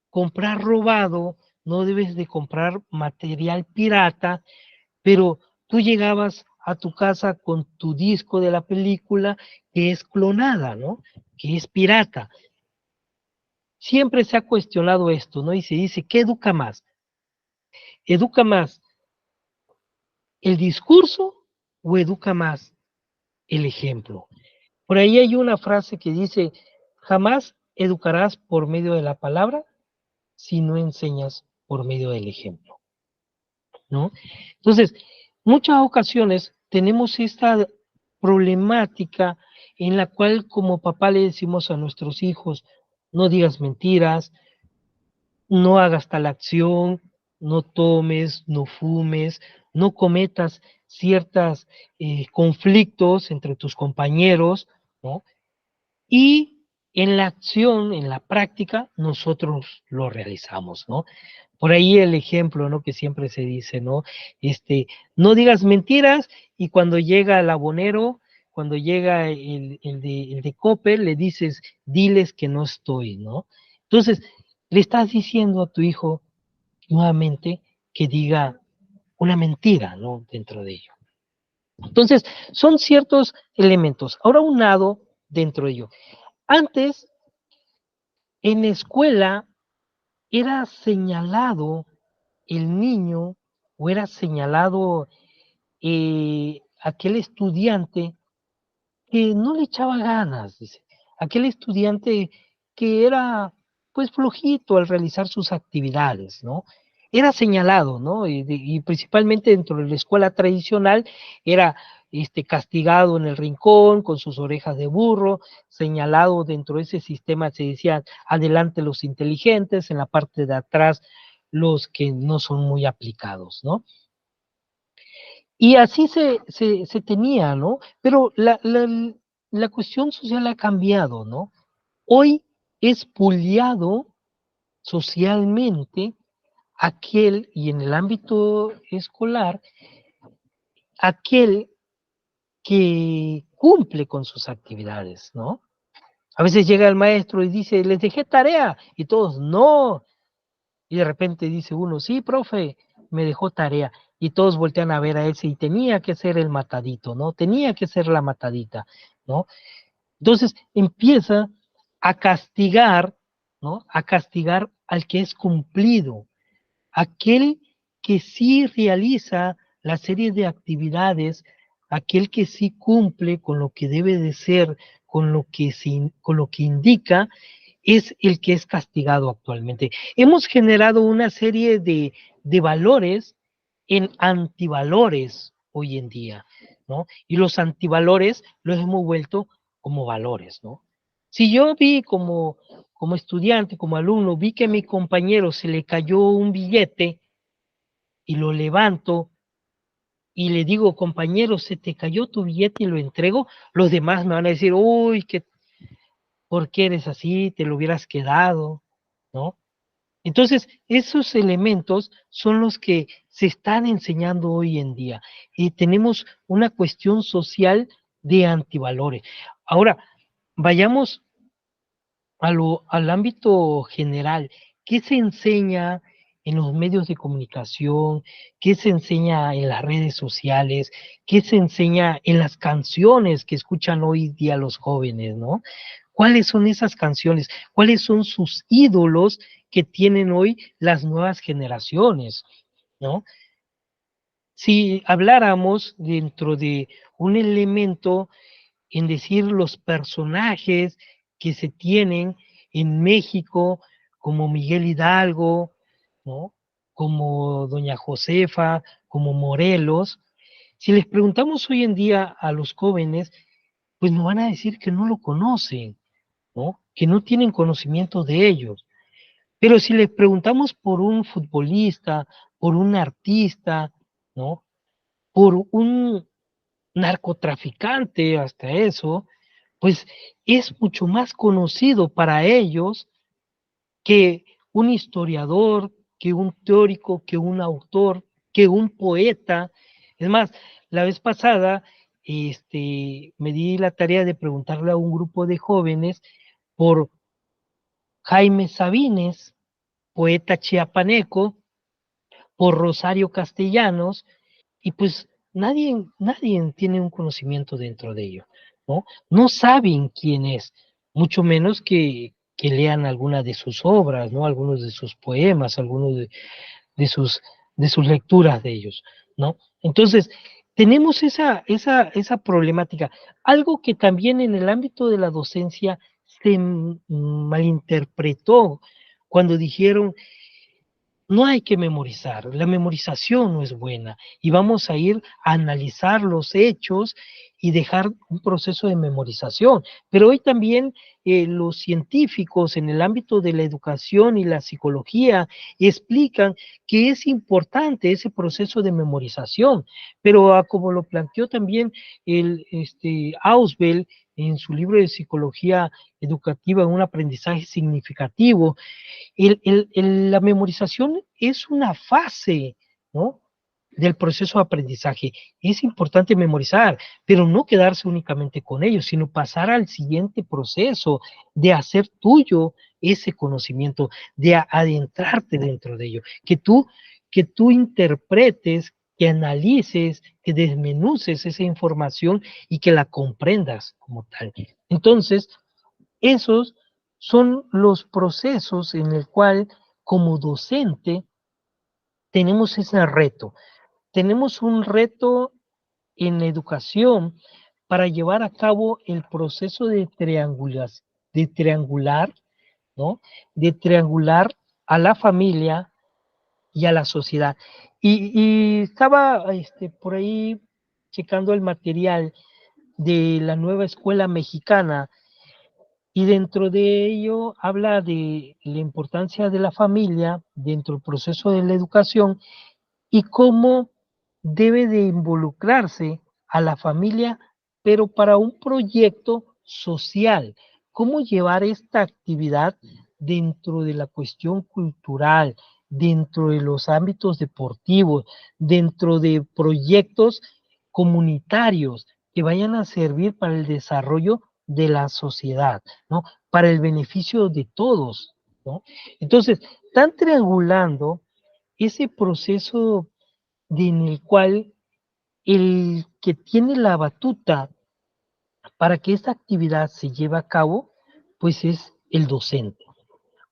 comprar robado, no debes de comprar material pirata, pero tú llegabas a tu casa con tu disco de la película que es clonada, ¿no? Que es pirata. Siempre se ha cuestionado esto, ¿no? Y se dice, ¿qué educa más? ¿Educa más el discurso o educa más el ejemplo? Por ahí hay una frase que dice, jamás educarás por medio de la palabra si no enseñas por medio del ejemplo, ¿no? Entonces, muchas ocasiones tenemos esta problemática en la cual como papá le decimos a nuestros hijos, no digas mentiras, no hagas tal acción, no tomes, no fumes, no cometas ciertos conflictos entre tus compañeros, ¿no? Y en la acción, en la práctica, nosotros lo realizamos, ¿no? Por ahí el ejemplo, ¿no? Que siempre se dice, ¿no? No digas mentiras y cuando llega el abonero, cuando llega el de Coppel, le dices, diles que no estoy, ¿no? Entonces, le estás diciendo a tu hijo nuevamente que diga una mentira, ¿no? Dentro de ello. Entonces, son ciertos elementos. Ahora, unado dentro de ello. Antes, en la escuela, era señalado el niño o era señalado aquel estudiante que no le echaba ganas, dice. Aquel estudiante que era pues flojito al realizar sus actividades, ¿no? Era señalado, ¿no? Y principalmente dentro de la escuela tradicional era castigado en el rincón con sus orejas de burro, señalado dentro de ese sistema se decía adelante los inteligentes, en la parte de atrás los que no son muy aplicados, ¿no? Y así se tenía, ¿no? Pero la cuestión social ha cambiado, ¿no? Hoy es bulliado socialmente aquel, y en el ámbito escolar, aquel que cumple con sus actividades, ¿no? A veces llega el maestro y dice, les dejé tarea, y todos, no. Y de repente dice uno, sí, profe, me dejó tarea. Y todos voltean a ver a ese y tenía que ser el matadito, ¿no? Tenía que ser la matadita, ¿no? Entonces empieza a castigar, ¿no? A castigar al que es cumplido, aquel que sí realiza la serie de actividades, aquel que sí cumple con lo que debe de ser, con lo que indica, es el que es castigado actualmente. Hemos generado una serie de valores en antivalores hoy en día, ¿no? Y los antivalores los hemos vuelto como valores, ¿no? Si yo vi como estudiante, como alumno, vi que a mi compañero se le cayó un billete y lo levanto y le digo, compañero, se te cayó tu billete y lo entrego, los demás me van a decir, uy, ¿por qué eres así? Te lo hubieras quedado, ¿no? Entonces, esos elementos son los que se están enseñando hoy en día. Y tenemos una cuestión social de antivalores. Ahora, vayamos al ámbito general. ¿Qué se enseña en los medios de comunicación? ¿Qué se enseña en las redes sociales? ¿Qué se enseña en las canciones que escuchan hoy día los jóvenes, ¿no? ¿Cuáles son esas canciones? ¿Cuáles son sus ídolos que tienen hoy las nuevas generaciones, ¿no? Si habláramos dentro de un elemento en decir los personajes que se tienen en México, como Miguel Hidalgo, ¿no? Como Doña Josefa, como Morelos, si les preguntamos hoy en día a los jóvenes, pues nos van a decir que no lo conocen, ¿no? Que no tienen conocimiento de ellos. Pero si les preguntamos por un futbolista, por un artista, ¿no? Por un narcotraficante, hasta eso, pues es mucho más conocido para ellos que un historiador, que un teórico, que un autor, que un poeta. Es más, la vez pasada me di la tarea de preguntarle a un grupo de jóvenes por Jaime Sabines, poeta chiapaneco, por Rosario Castellanos, y pues nadie tiene un conocimiento dentro de ello, ¿no? No saben quién es, mucho menos que lean alguna de sus obras, ¿no? Algunos de sus poemas, algunos de sus, de sus lecturas de ellos, ¿no? Entonces, tenemos esa problemática. Algo que también en el ámbito de la docencia se malinterpretó cuando dijeron no hay que memorizar, la memorización no es buena y vamos a ir a analizar los hechos y dejar un proceso de memorización. Pero hoy también los científicos en el ámbito de la educación y la psicología explican que es importante ese proceso de memorización, pero como lo planteó también Ausubel en su libro de psicología educativa, un aprendizaje significativo, la memorización es una fase, ¿no? Del proceso de aprendizaje. Es importante memorizar, pero no quedarse únicamente con ello, sino pasar al siguiente proceso de hacer tuyo ese conocimiento, de adentrarte dentro de ello, que tú interpretes, que analices, que desmenuces esa información y que la comprendas como tal. Entonces, esos son los procesos en el cual como docente tenemos ese reto. Tenemos un reto en educación para llevar a cabo el proceso de triangular, ¿no? De triangular a la familia y a la sociedad. Y estaba por ahí checando el material de la nueva escuela mexicana y dentro de ello habla de la importancia de la familia dentro del proceso de la educación y cómo debe de involucrarse a la familia, pero para un proyecto social. Cómo llevar esta actividad dentro de la cuestión cultural, dentro de los ámbitos deportivos, dentro de proyectos comunitarios que vayan a servir para el desarrollo de la sociedad, ¿no? Para el beneficio de todos, ¿no? Entonces, están triangulando ese proceso en el cual el que tiene la batuta para que esta actividad se lleve a cabo, pues es el docente.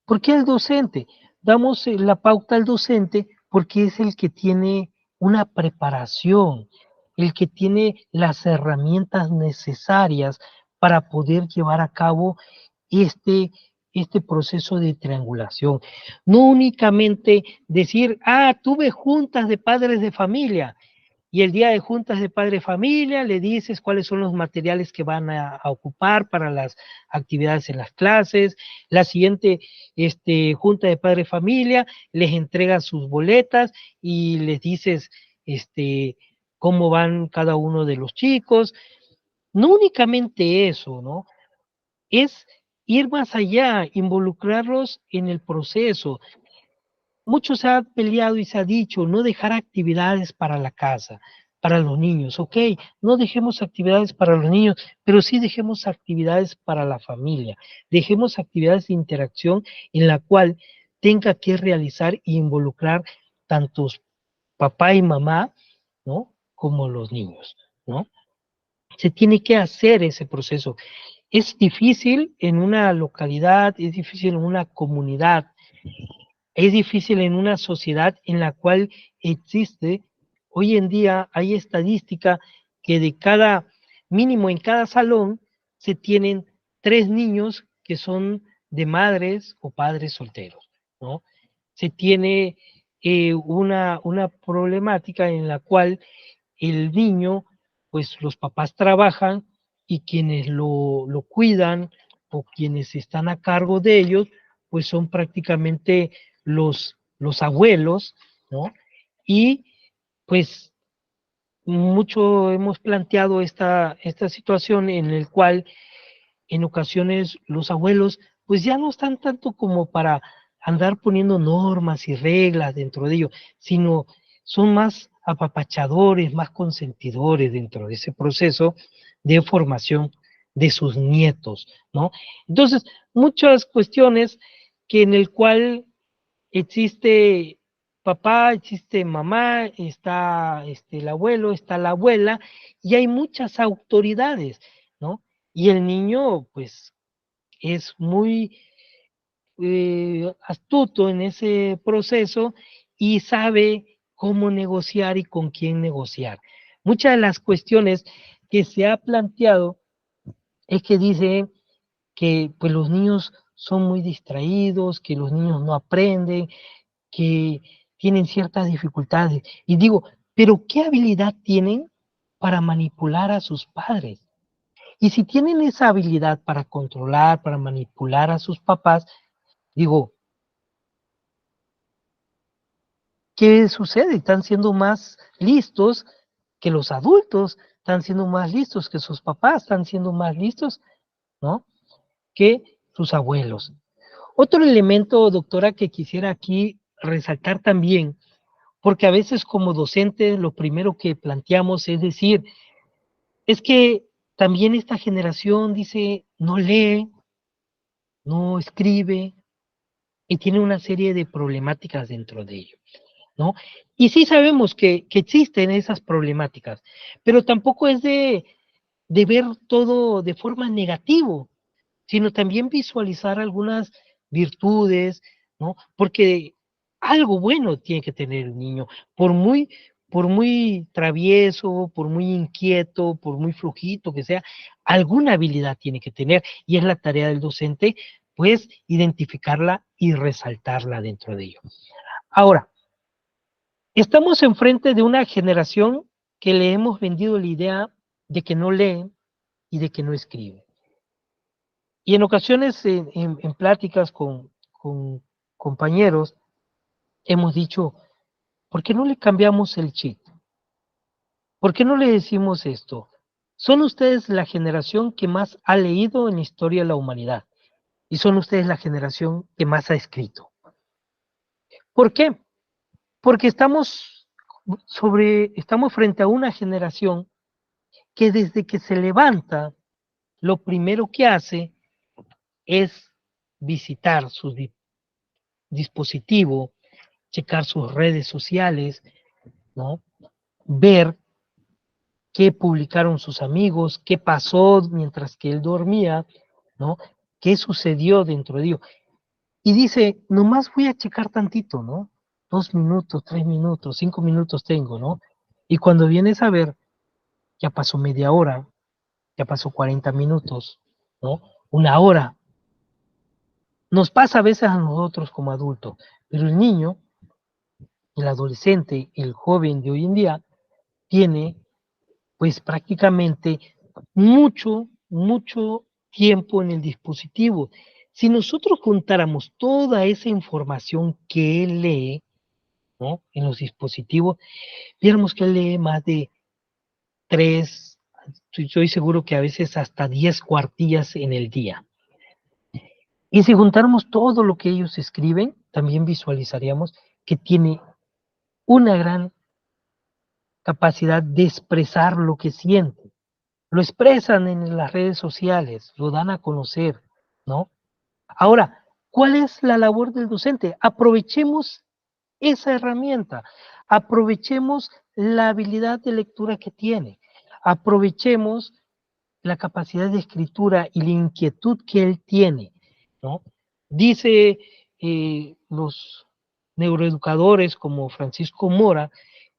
¿Por qué el docente? Damos la pauta al docente porque es el que tiene una preparación, el que tiene las herramientas necesarias para poder llevar a cabo este, este proceso de triangulación. No únicamente decir, tuve juntas de padres de familia, y el día de juntas de padre familia le dices cuáles son los materiales que van a ocupar para las actividades en las clases. La siguiente junta de padre familia les entregas sus boletas y les dices cómo van cada uno de los chicos. No únicamente eso, ¿no? Es ir más allá, involucrarlos en el proceso. Mucho se ha peleado y se ha dicho no dejar actividades para la casa, para los niños. Ok, no dejemos actividades para los niños, pero sí dejemos actividades para la familia. Dejemos actividades de interacción en la cual tenga que realizar e involucrar tantos papá y mamá, ¿no? Como los niños, ¿no? Se tiene que hacer ese proceso. Es difícil en una localidad, es difícil en una comunidad, es difícil en una sociedad en la cual existe, hoy en día hay estadística que de cada, mínimo en cada salón, se tienen 3 niños que son de madres o padres solteros, ¿no? Se tiene una problemática en la cual el niño, pues los papás trabajan y quienes lo cuidan o quienes están a cargo de ellos, pues son prácticamente los abuelos, ¿no? Y pues mucho hemos planteado esta situación en el cual en ocasiones los abuelos pues ya no están tanto como para andar poniendo normas y reglas dentro de ello, sino son más apapachadores, más consentidores dentro de ese proceso de formación de sus nietos, ¿no? Entonces, muchas cuestiones que en el cual existe papá, existe mamá, está el abuelo, está la abuela, y hay muchas autoridades, ¿no? Y el niño, pues, es muy astuto en ese proceso y sabe cómo negociar y con quién negociar. Muchas de las cuestiones que se ha planteado es que dice que pues los niños son muy distraídos, que los niños no aprenden, que tienen ciertas dificultades. Y digo, pero ¿qué habilidad tienen para manipular a sus padres? Y si tienen esa habilidad para controlar, para manipular a sus papás, digo, ¿qué sucede? Están siendo más listos que los adultos, están siendo más listos que sus papás, están siendo más listos, ¿no? Que sus abuelos. Otro elemento, doctora, que quisiera aquí resaltar también, porque a veces como docentes lo primero que planteamos es decir, es que también esta generación dice, no lee, no escribe y tiene una serie de problemáticas dentro de ello, ¿no? Y sí sabemos que existen esas problemáticas, pero tampoco es de ver todo de forma negativa, sino también visualizar algunas virtudes, ¿no? Porque algo bueno tiene que tener el niño, por muy por muy travieso, por muy inquieto, por muy flojito que sea, alguna habilidad tiene que tener y es la tarea del docente, pues, identificarla y resaltarla dentro de ello. Ahora, estamos enfrente de una generación que le hemos vendido la idea de que no lee y de que no escribe. Y en ocasiones, en pláticas con compañeros, hemos dicho, ¿por qué no le cambiamos el chip? ¿Por qué no le decimos esto? Son ustedes la generación que más ha leído en la historia de la humanidad y son ustedes la generación que más ha escrito. ¿Por qué? Porque estamos frente a una generación que desde que se levanta, lo primero que hace es visitar su dispositivo, checar sus redes sociales, ¿no? Ver qué publicaron sus amigos, qué pasó mientras que él dormía, ¿no? ¿Qué sucedió dentro de ello? Y dice, nomás voy a checar tantito, ¿no? 2 minutos, 3 minutos, 5 minutos tengo, ¿no? Y cuando vienes a ver, ya pasó media hora, ya pasó 40 minutos, ¿no? Una hora. Nos pasa a veces a nosotros como adultos, pero el niño, el adolescente, el joven de hoy en día, tiene pues prácticamente mucho tiempo en el dispositivo. Si nosotros juntáramos toda esa información que él lee, ¿no? En los dispositivos, viéramos que él lee más de 3, estoy seguro que a veces hasta 10 cuartillas en el día. Y si juntáramos todo lo que ellos escriben, también visualizaríamos que tiene una gran capacidad de expresar lo que siente. Lo expresan en las redes sociales, lo dan a conocer, ¿no? Ahora, ¿cuál es la labor del docente? Aprovechemos esa herramienta, aprovechemos la habilidad de lectura que tiene, aprovechemos la capacidad de escritura y la inquietud que él tiene, ¿no? Dice los neuroeducadores como Francisco Mora,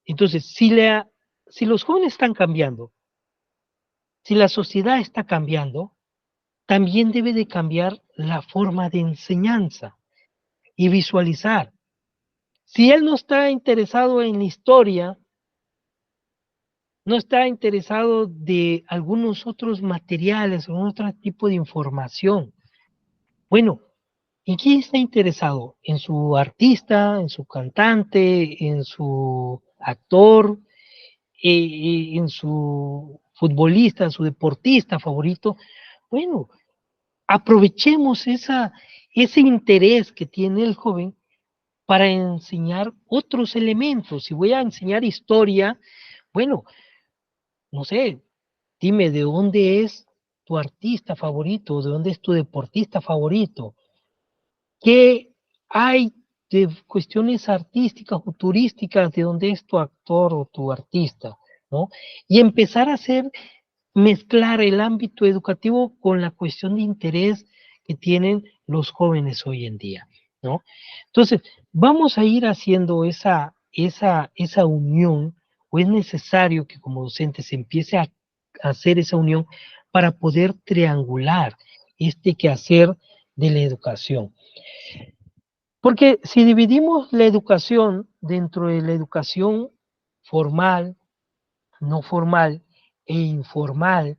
entonces, si los jóvenes están cambiando, si la sociedad está cambiando, también debe de cambiar la forma de enseñanza y visualizar. Si él no está interesado en la historia, no está interesado de algunos otros materiales o otro tipo de información, bueno, ¿en qué está interesado? ¿En su artista, en su cantante, en su actor, en su futbolista, en su deportista favorito? Bueno, aprovechemos ese interés que tiene el joven para enseñar otros elementos. Si voy a enseñar historia, bueno, no sé, dime de dónde es tu artista favorito, de dónde es tu deportista favorito, qué hay de cuestiones artísticas o turísticas de dónde es tu actor o tu artista, ¿no? Y empezar a mezclar el ámbito educativo con la cuestión de interés que tienen los jóvenes hoy en día, ¿no? Entonces, vamos a ir haciendo esa unión, o es necesario que como docente se empiece a hacer esa unión para poder triangular este quehacer de la educación. Porque si dividimos la educación dentro de la educación formal, no formal e informal,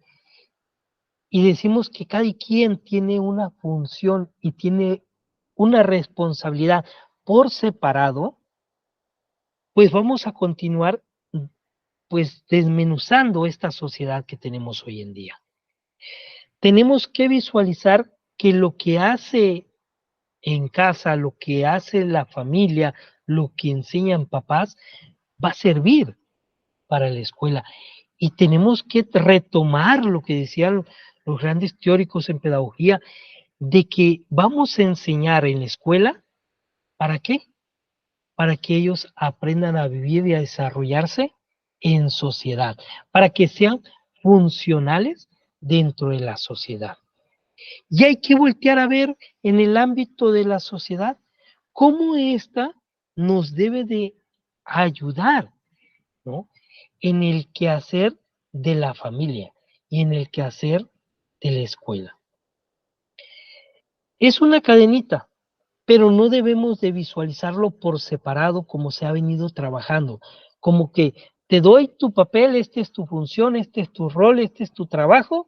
y decimos que cada quien tiene una función y tiene una responsabilidad por separado, pues vamos a continuar pues desmenuzando esta sociedad que tenemos hoy en día. Tenemos que visualizar que lo que hace en casa, lo que hace la familia, lo que enseñan papás, va a servir para la escuela. Y tenemos que retomar lo que decían los grandes teóricos en pedagogía, de que vamos a enseñar en la escuela, ¿para qué? Para que ellos aprendan a vivir y a desarrollarse en sociedad, para que sean funcionales dentro de la sociedad. Y hay que voltear a ver en el ámbito de la sociedad cómo ésta nos debe de ayudar, ¿no? En el quehacer de la familia y en el quehacer de la escuela. Es una cadenita, pero no debemos de visualizarlo por separado como se ha venido trabajando, como que te doy tu papel, esta es tu función, este es tu rol, este es tu trabajo,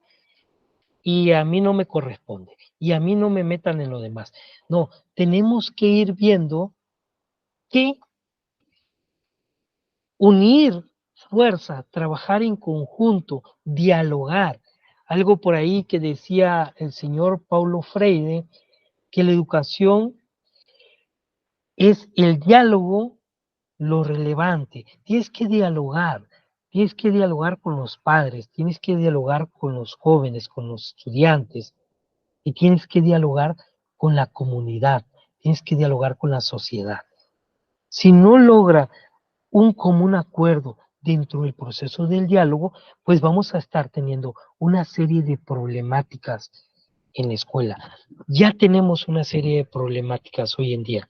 y a mí no me corresponde, y a mí no me metan en lo demás. No, tenemos que ir viendo que unir fuerza, trabajar en conjunto, dialogar. Algo por ahí que decía el señor Paulo Freire, que la educación es el diálogo lo relevante. Tienes que dialogar con los padres, tienes que dialogar con los jóvenes, con los estudiantes, y tienes que dialogar con la comunidad, tienes que dialogar con la sociedad. Si no logra un común acuerdo dentro del proceso del diálogo, pues vamos a estar teniendo una serie de problemáticas en la escuela. Ya tenemos una serie de problemáticas hoy en día.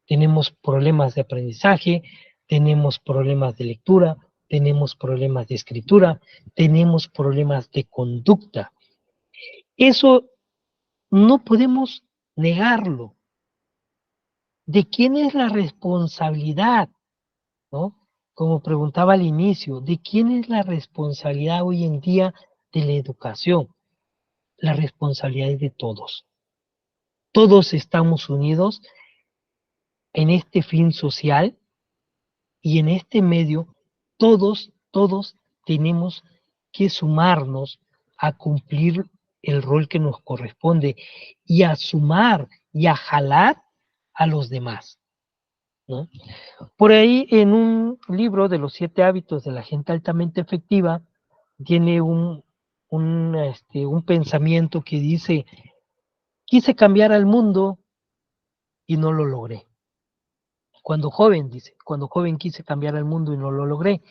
Tenemos problemas de aprendizaje, tenemos problemas de lectura, tenemos problemas de escritura, tenemos problemas de conducta. Eso no podemos negarlo. ¿De quién es la responsabilidad? ¿No? Como preguntaba al inicio, ¿de quién es la responsabilidad hoy en día de la educación? La responsabilidad es de todos. Todos estamos unidos en este fin social y en este medio, todos tenemos que sumarnos a cumplir el rol que nos corresponde y a sumar y a jalar a los demás, ¿no? Por ahí en un libro de los 7 hábitos de la gente altamente efectiva, tiene un pensamiento que dice, quise cambiar al mundo y no lo logré. Cuando joven, dice, cuando joven quise cambiar al mundo y no lo logré.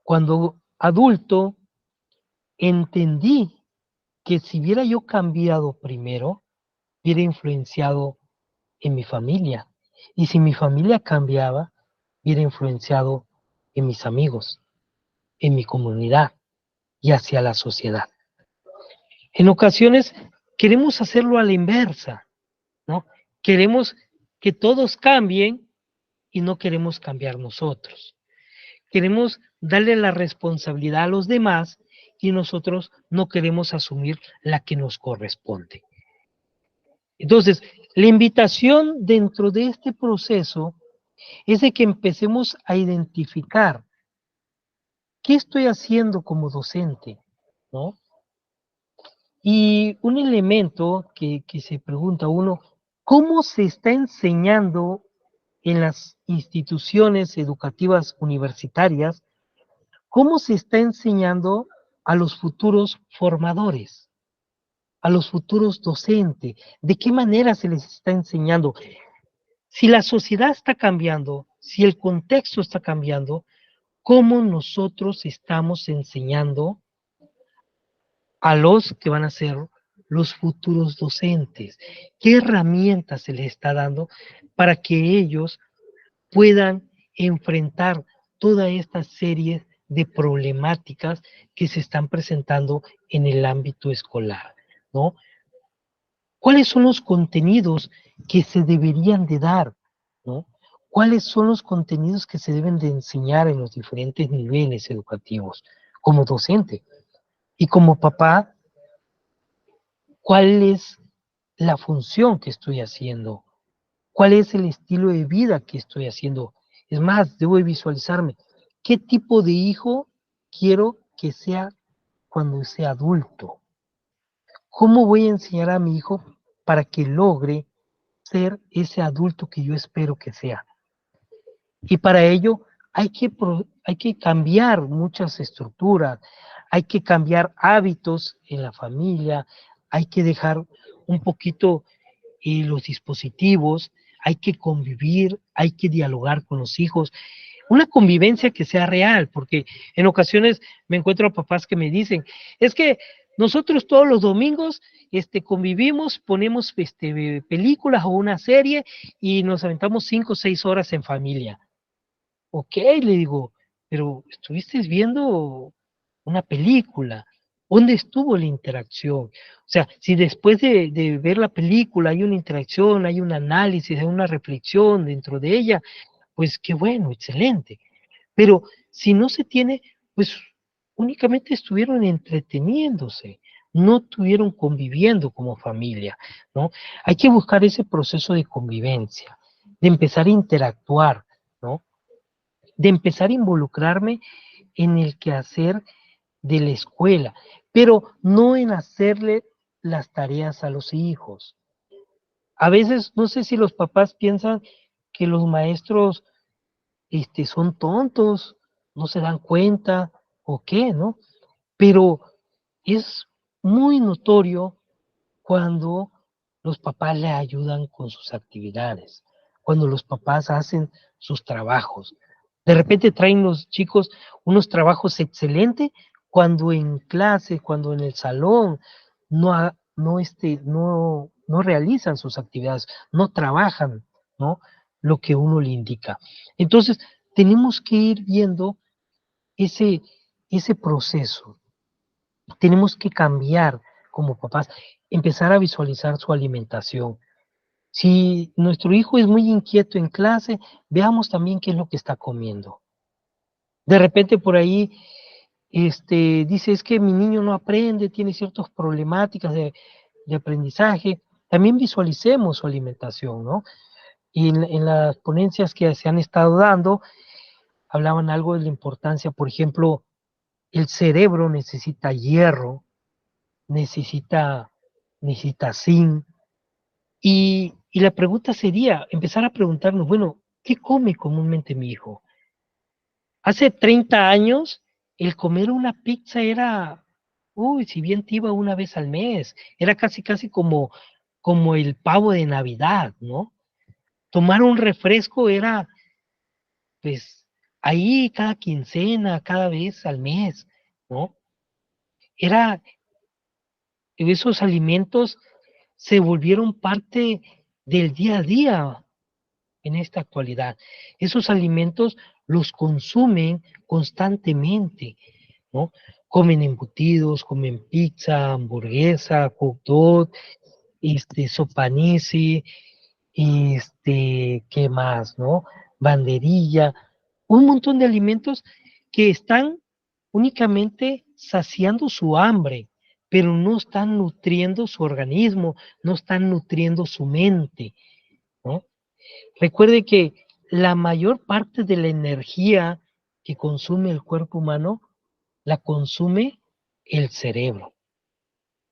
Cuando adulto entendí que si hubiera yo cambiado primero, hubiera influenciado en mi familia. Y si mi familia cambiaba, hubiera influenciado en mis amigos, en mi comunidad y hacia la sociedad. En ocasiones queremos hacerlo a la inversa, ¿no? Queremos que todos cambien y no queremos cambiar nosotros. Queremos darle la responsabilidad a los demás y nosotros no queremos asumir la que nos corresponde. Entonces, la invitación dentro de este proceso es de que empecemos a identificar qué estoy haciendo como docente, ¿no? Y un elemento que se pregunta uno, ¿cómo se está enseñando en las instituciones educativas universitarias? ¿Cómo se está enseñando a los futuros formadores, a los futuros docentes? ¿De qué manera se les está enseñando? Si la sociedad está cambiando, si el contexto está cambiando, ¿cómo nosotros estamos enseñando a los que van a ser los futuros docentes? ¿Qué herramientas se les está dando para que ellos puedan enfrentar toda esta serie de problemáticas que se están presentando en el ámbito escolar, ¿no? ¿Cuáles son los contenidos que se deberían de dar, ¿no? ¿Cuáles son los contenidos que se deben de enseñar en los diferentes niveles educativos como docente? Y como papá, ¿cuál es la función que estoy haciendo? ¿Cuál es el estilo de vida que estoy haciendo? Es más, debo de visualizarme qué tipo de hijo quiero que sea cuando sea adulto. ¿Cómo voy a enseñar a mi hijo para que logre ser ese adulto que yo espero que sea? Y para ello hay que cambiar muchas estructuras, hay que cambiar hábitos en la familia, hay que dejar un poquito los dispositivos, hay que convivir, hay que dialogar con los hijos, una convivencia que sea real, porque en ocasiones me encuentro a papás que me dicen, es que nosotros todos los domingos convivimos, ponemos películas o una serie y nos aventamos 5 o 6 horas en familia. Ok, le digo, pero estuviste viendo una película. ¿Dónde estuvo la interacción? O sea, si después de ver la película hay una interacción, hay un análisis, hay una reflexión dentro de ella, pues qué bueno, excelente. Pero si no se tiene, pues únicamente estuvieron entreteniéndose, no estuvieron conviviendo como familia, ¿no? Hay que buscar ese proceso de convivencia, de empezar a interactuar, ¿no? De empezar a involucrarme en el quehacer de la escuela, pero no en hacerle las tareas a los hijos. A veces, no sé si los papás piensan que los maestros son tontos, no se dan cuenta o qué, ¿no? Pero es muy notorio cuando los papás le ayudan con sus actividades, cuando los papás hacen sus trabajos. De repente traen los chicos unos trabajos excelentes cuando en clase, cuando en el salón no realizan sus actividades, no trabajan, ¿no? Lo que uno le indica. Entonces, tenemos que ir viendo ese, ese proceso. Tenemos que cambiar como papás, empezar a visualizar su alimentación. Si nuestro hijo es muy inquieto en clase, veamos también qué es lo que está comiendo. De repente por ahí dice, es que mi niño no aprende, tiene ciertas problemáticas de aprendizaje. También visualicemos su alimentación, ¿no? Y en las ponencias que se han estado dando, hablaban algo de la importancia, por ejemplo, el cerebro necesita hierro, necesita, necesita zinc. Y la pregunta sería, empezar a preguntarnos, bueno, ¿qué come comúnmente mi hijo? Hace 30 años, el comer una pizza era, uy, si bien te iba una vez al mes, era casi, casi como el pavo de Navidad, ¿no? Tomar un refresco era, pues, ahí cada quincena, cada vez al mes, ¿no? Era, esos alimentos se volvieron parte del día a día en esta actualidad. Esos alimentos los consumen constantemente, ¿no? Comen embutidos, comen pizza, hamburguesa, hot dog, sopanese, ¿qué más, no? Banderilla, un montón de alimentos que están únicamente saciando su hambre, pero no están nutriendo su organismo, no están nutriendo su mente, ¿no? Recuerde que la mayor parte de la energía que consume el cuerpo humano la consume el cerebro.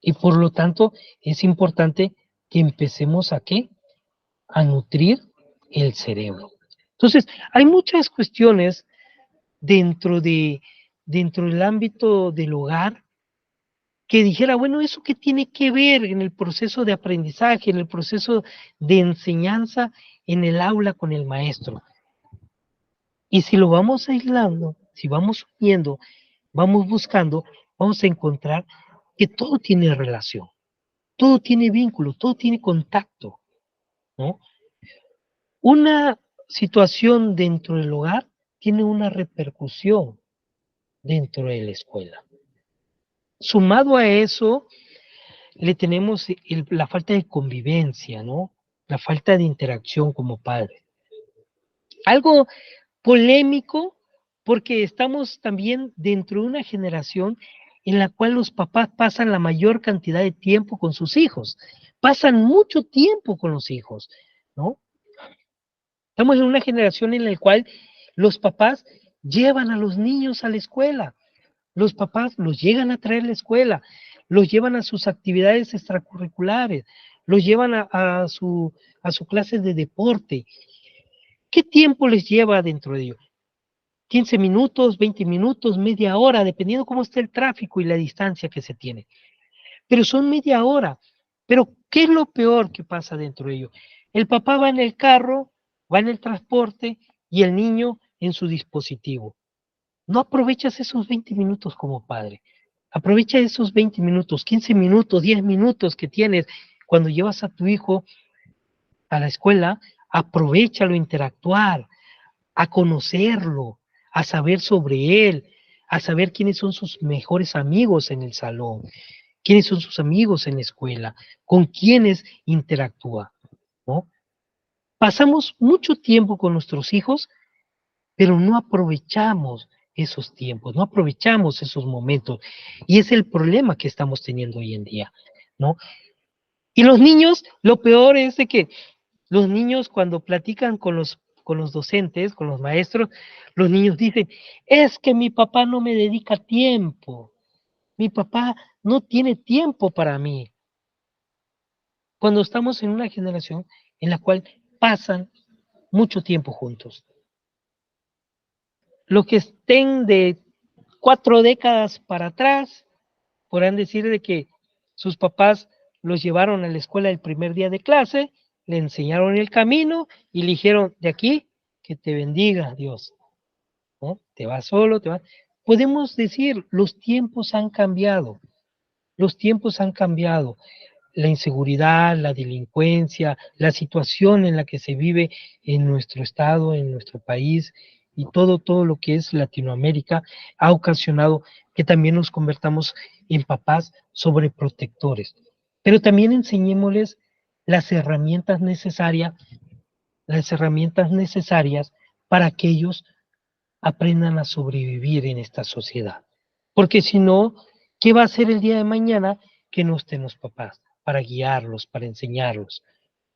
Y por lo tanto es importante que empecemos a ¿qué? A nutrir el cerebro. Entonces, hay muchas cuestiones dentro dentro del ámbito del hogar que dijera, bueno, ¿eso qué tiene que ver en el proceso de aprendizaje, en el proceso de enseñanza en el aula con el maestro? Y si lo vamos aislando, si vamos uniendo, vamos buscando, vamos a encontrar que todo tiene relación, todo tiene vínculo, todo tiene contacto, ¿no? Una situación dentro del hogar tiene una repercusión dentro de la escuela. Sumado a eso, le tenemos la falta de convivencia, ¿no? La falta de interacción como padre. Algo polémico porque estamos también dentro de una generación en la cual los papás pasan la mayor cantidad de tiempo con sus hijos, pasan mucho tiempo con los hijos, ¿no? Estamos en una generación en la cual los papás llevan a los niños a la escuela, los papás los llegan a traer a la escuela, los llevan a sus actividades extracurriculares, los llevan a su clase de deporte. ¿Qué tiempo les lleva dentro de ello? 15 minutos, 20 minutos, media hora, dependiendo cómo esté el tráfico y la distancia que se tiene. Pero son media hora. Pero, ¿qué es lo peor que pasa dentro de ello? El papá va en el carro, va en el transporte y el niño en su dispositivo. No aprovechas esos 20 minutos como padre. Aprovecha esos 20 minutos, 15 minutos, 10 minutos que tienes cuando llevas a tu hijo a la escuela, aprovechalo, interactuar, a conocerlo, a saber sobre él, a saber quiénes son sus mejores amigos en el salón, quiénes son sus amigos en la escuela, con quiénes interactúa, ¿no? Pasamos mucho tiempo con nuestros hijos, pero no aprovechamos esos tiempos, no aprovechamos esos momentos. Y es el problema que estamos teniendo hoy en día, ¿no? Y los niños, lo peor es de que los niños cuando platican con los docentes, con los maestros, los niños dicen, es que mi papá no me dedica tiempo, mi papá no tiene tiempo para mí. Cuando estamos en una generación en la cual pasan mucho tiempo juntos. Los que estén de 4 décadas para atrás podrán decir de que sus papás los llevaron a la escuela el primer día de clase, le enseñaron el camino y le dijeron, de aquí, que te bendiga Dios, ¿no? Te vas solo, te vas. Podemos decir, los tiempos han cambiado, los tiempos han cambiado. La inseguridad, la delincuencia, la situación en la que se vive en nuestro estado, en nuestro país y todo lo que es Latinoamérica ha ocasionado que también nos convertamos en papás sobreprotectores. Pero también enseñémosles las herramientas necesarias para que ellos aprendan a sobrevivir en esta sociedad. Porque si no, ¿qué va a hacer el día de mañana que no estén los papás? Para guiarlos, para enseñarlos,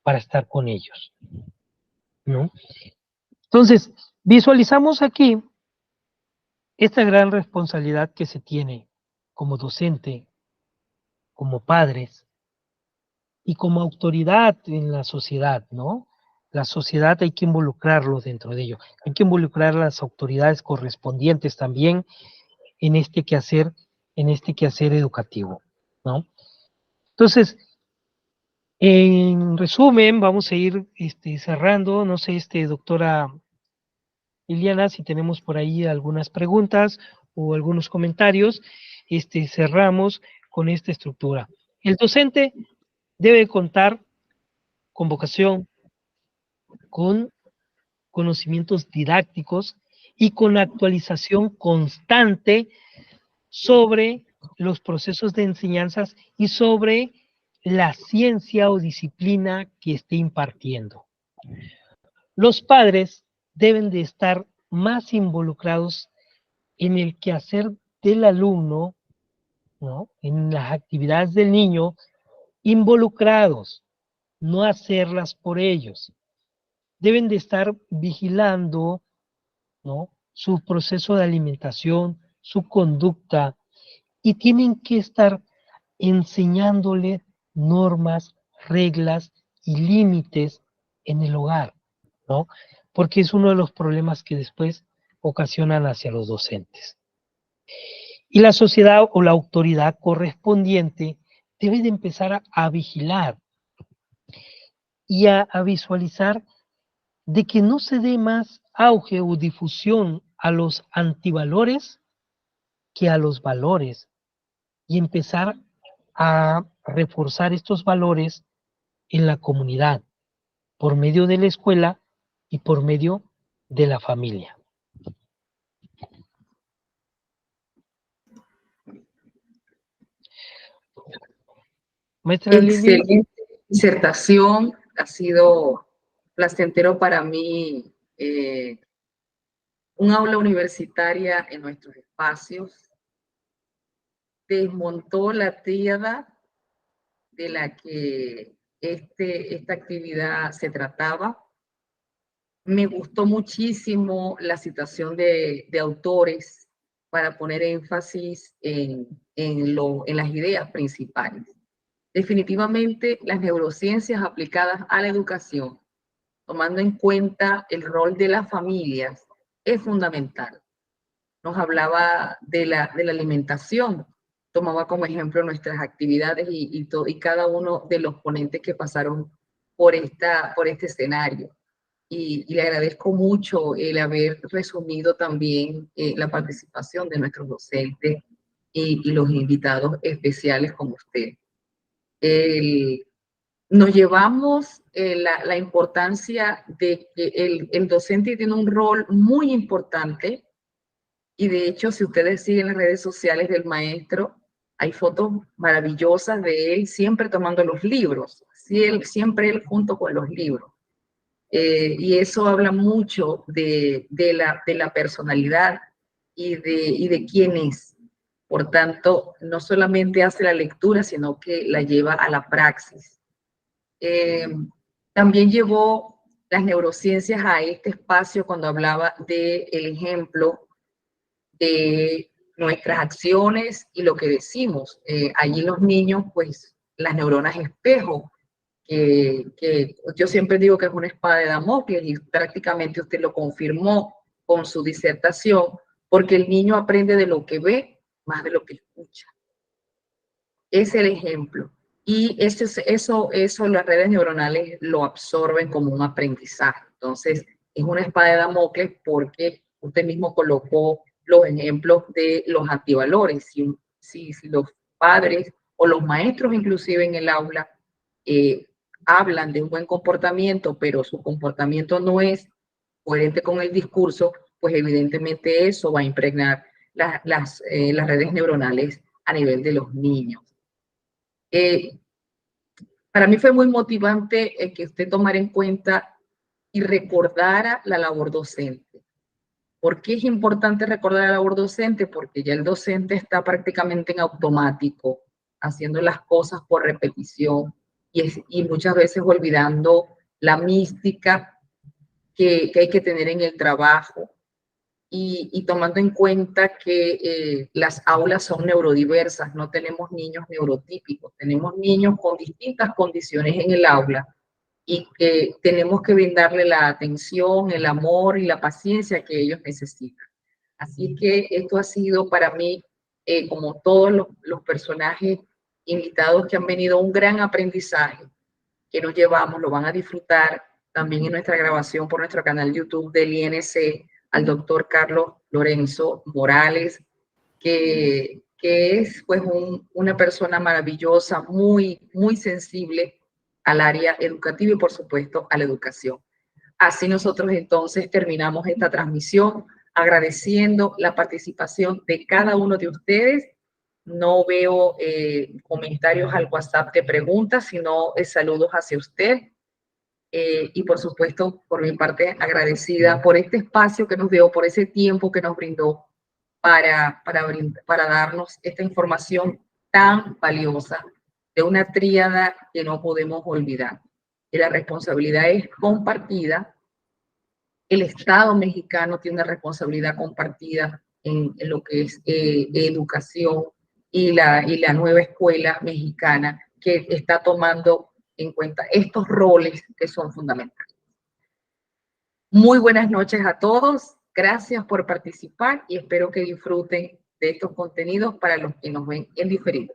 para estar con ellos, ¿no? Entonces, visualizamos aquí esta gran responsabilidad que se tiene como docente, como padres y como autoridad en la sociedad, ¿no? La sociedad hay que involucrarlo dentro de ello, hay que involucrar a las autoridades correspondientes también en en este quehacer educativo, ¿no? Entonces, en resumen, vamos a ir cerrando, no sé, doctora Liliana, si tenemos por ahí algunas preguntas o algunos comentarios, cerramos con esta estructura. El docente debe contar con vocación, con conocimientos didácticos y con actualización constante sobre los procesos de enseñanzas y sobre la ciencia o disciplina que esté impartiendo. Los padres deben de estar más involucrados en el quehacer del alumno, ¿no? En las actividades del niño, involucrados, no hacerlas por ellos. Deben de estar vigilando, ¿no? Su proceso de alimentación, su conducta, y tienen que estar enseñándole normas, reglas y límites en el hogar, ¿no? Porque es uno de los problemas que después ocasionan hacia los docentes. Y la sociedad o la autoridad correspondiente debe de empezar a vigilar y a visualizar de que no se dé más auge o difusión a los antivalores que a los valores y empezar a reforzar estos valores en la comunidad por medio de la escuela y por medio de la familia. Maestra Lili. Excelente disertación, ha sido placentero para mí un aula universitaria en nuestros espacios. Desmontó la tríada de la que esta actividad se trataba. Me gustó muchísimo la citación de autores para poner énfasis en las ideas principales. Definitivamente, las neurociencias aplicadas a la educación, tomando en cuenta el rol de las familias, es fundamental. Nos hablaba de la alimentación, tomaba como ejemplo nuestras actividades y cada uno de los ponentes que pasaron por este escenario. Y le agradezco mucho el haber resumido también la participación de nuestros docentes y los invitados especiales como usted. Nos llevamos la importancia de que el docente tiene un rol muy importante Y de hecho, si ustedes siguen las redes sociales del maestro, hay fotos maravillosas de él siempre tomando los libros, siempre él junto con los libros. Y eso habla mucho de la personalidad y de quién es. Por tanto, no solamente hace la lectura, sino que la lleva a la praxis. También llevó las neurociencias a este espacio cuando hablaba del ejemplo de nuestras acciones y lo que decimos. Allí los niños, pues, las neuronas espejo, que yo siempre digo que es una espada de Damocles y prácticamente usted lo confirmó con su disertación, porque el niño aprende de lo que ve más de lo que escucha. Es el ejemplo. Y eso las redes neuronales lo absorben como un aprendizaje. Entonces, es una espada de Damocles porque usted mismo colocó los ejemplos de los antivalores. Si los padres o los maestros inclusive en el aula hablan de un buen comportamiento, pero su comportamiento no es coherente con el discurso, pues evidentemente eso va a impregnar las redes neuronales a nivel de los niños. Para mí fue muy motivante que usted tomara en cuenta y recordara la labor docente. ¿Por qué es importante recordar la labor docente? Porque ya el docente está prácticamente en automático, haciendo las cosas por repetición y muchas veces olvidando la mística que hay que tener en el trabajo y tomando en cuenta que las aulas son neurodiversas, no tenemos niños neurotípicos, tenemos niños con distintas condiciones en el aula y que tenemos que brindarle la atención, el amor y la paciencia que ellos necesitan. Así que esto ha sido para mí, como todos los personajes invitados que han venido, un gran aprendizaje que nos llevamos, lo van a disfrutar también en nuestra grabación por nuestro canal YouTube del INC, al doctor Carlos Lorenzo Morales, que es pues una persona maravillosa, muy, muy sensible al área educativa y por supuesto a la educación. Así nosotros entonces terminamos esta transmisión agradeciendo la participación de cada uno de ustedes. No veo comentarios al WhatsApp de preguntas, sino saludos hacia usted. Y por supuesto, por mi parte, agradecida por este espacio que nos dio, por ese tiempo que nos brindó para darnos esta información tan valiosa de una tríada que no podemos olvidar. Y la responsabilidad es compartida. El Estado mexicano tiene una responsabilidad compartida en lo que es educación y la nueva escuela mexicana que está tomando en cuenta estos roles que son fundamentales. Muy buenas noches a todos. Gracias por participar y espero que disfruten de estos contenidos para los que nos ven en diferido.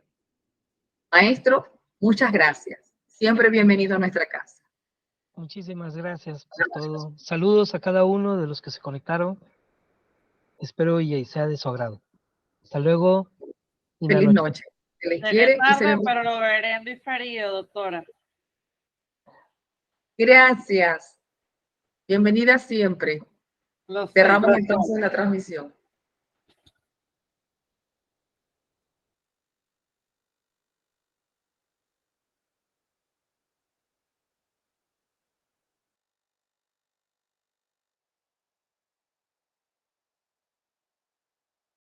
Maestro, muchas gracias. Siempre bienvenido a nuestra casa. Muchísimas gracias por todo. Saludos a cada uno de los que se conectaron. Espero y sea de su agrado. Hasta luego. Feliz noche. Se les quiere y se les... pero lo veré en diferido, doctora. Gracias. Bienvenida siempre. Cerramos entonces la transmisión.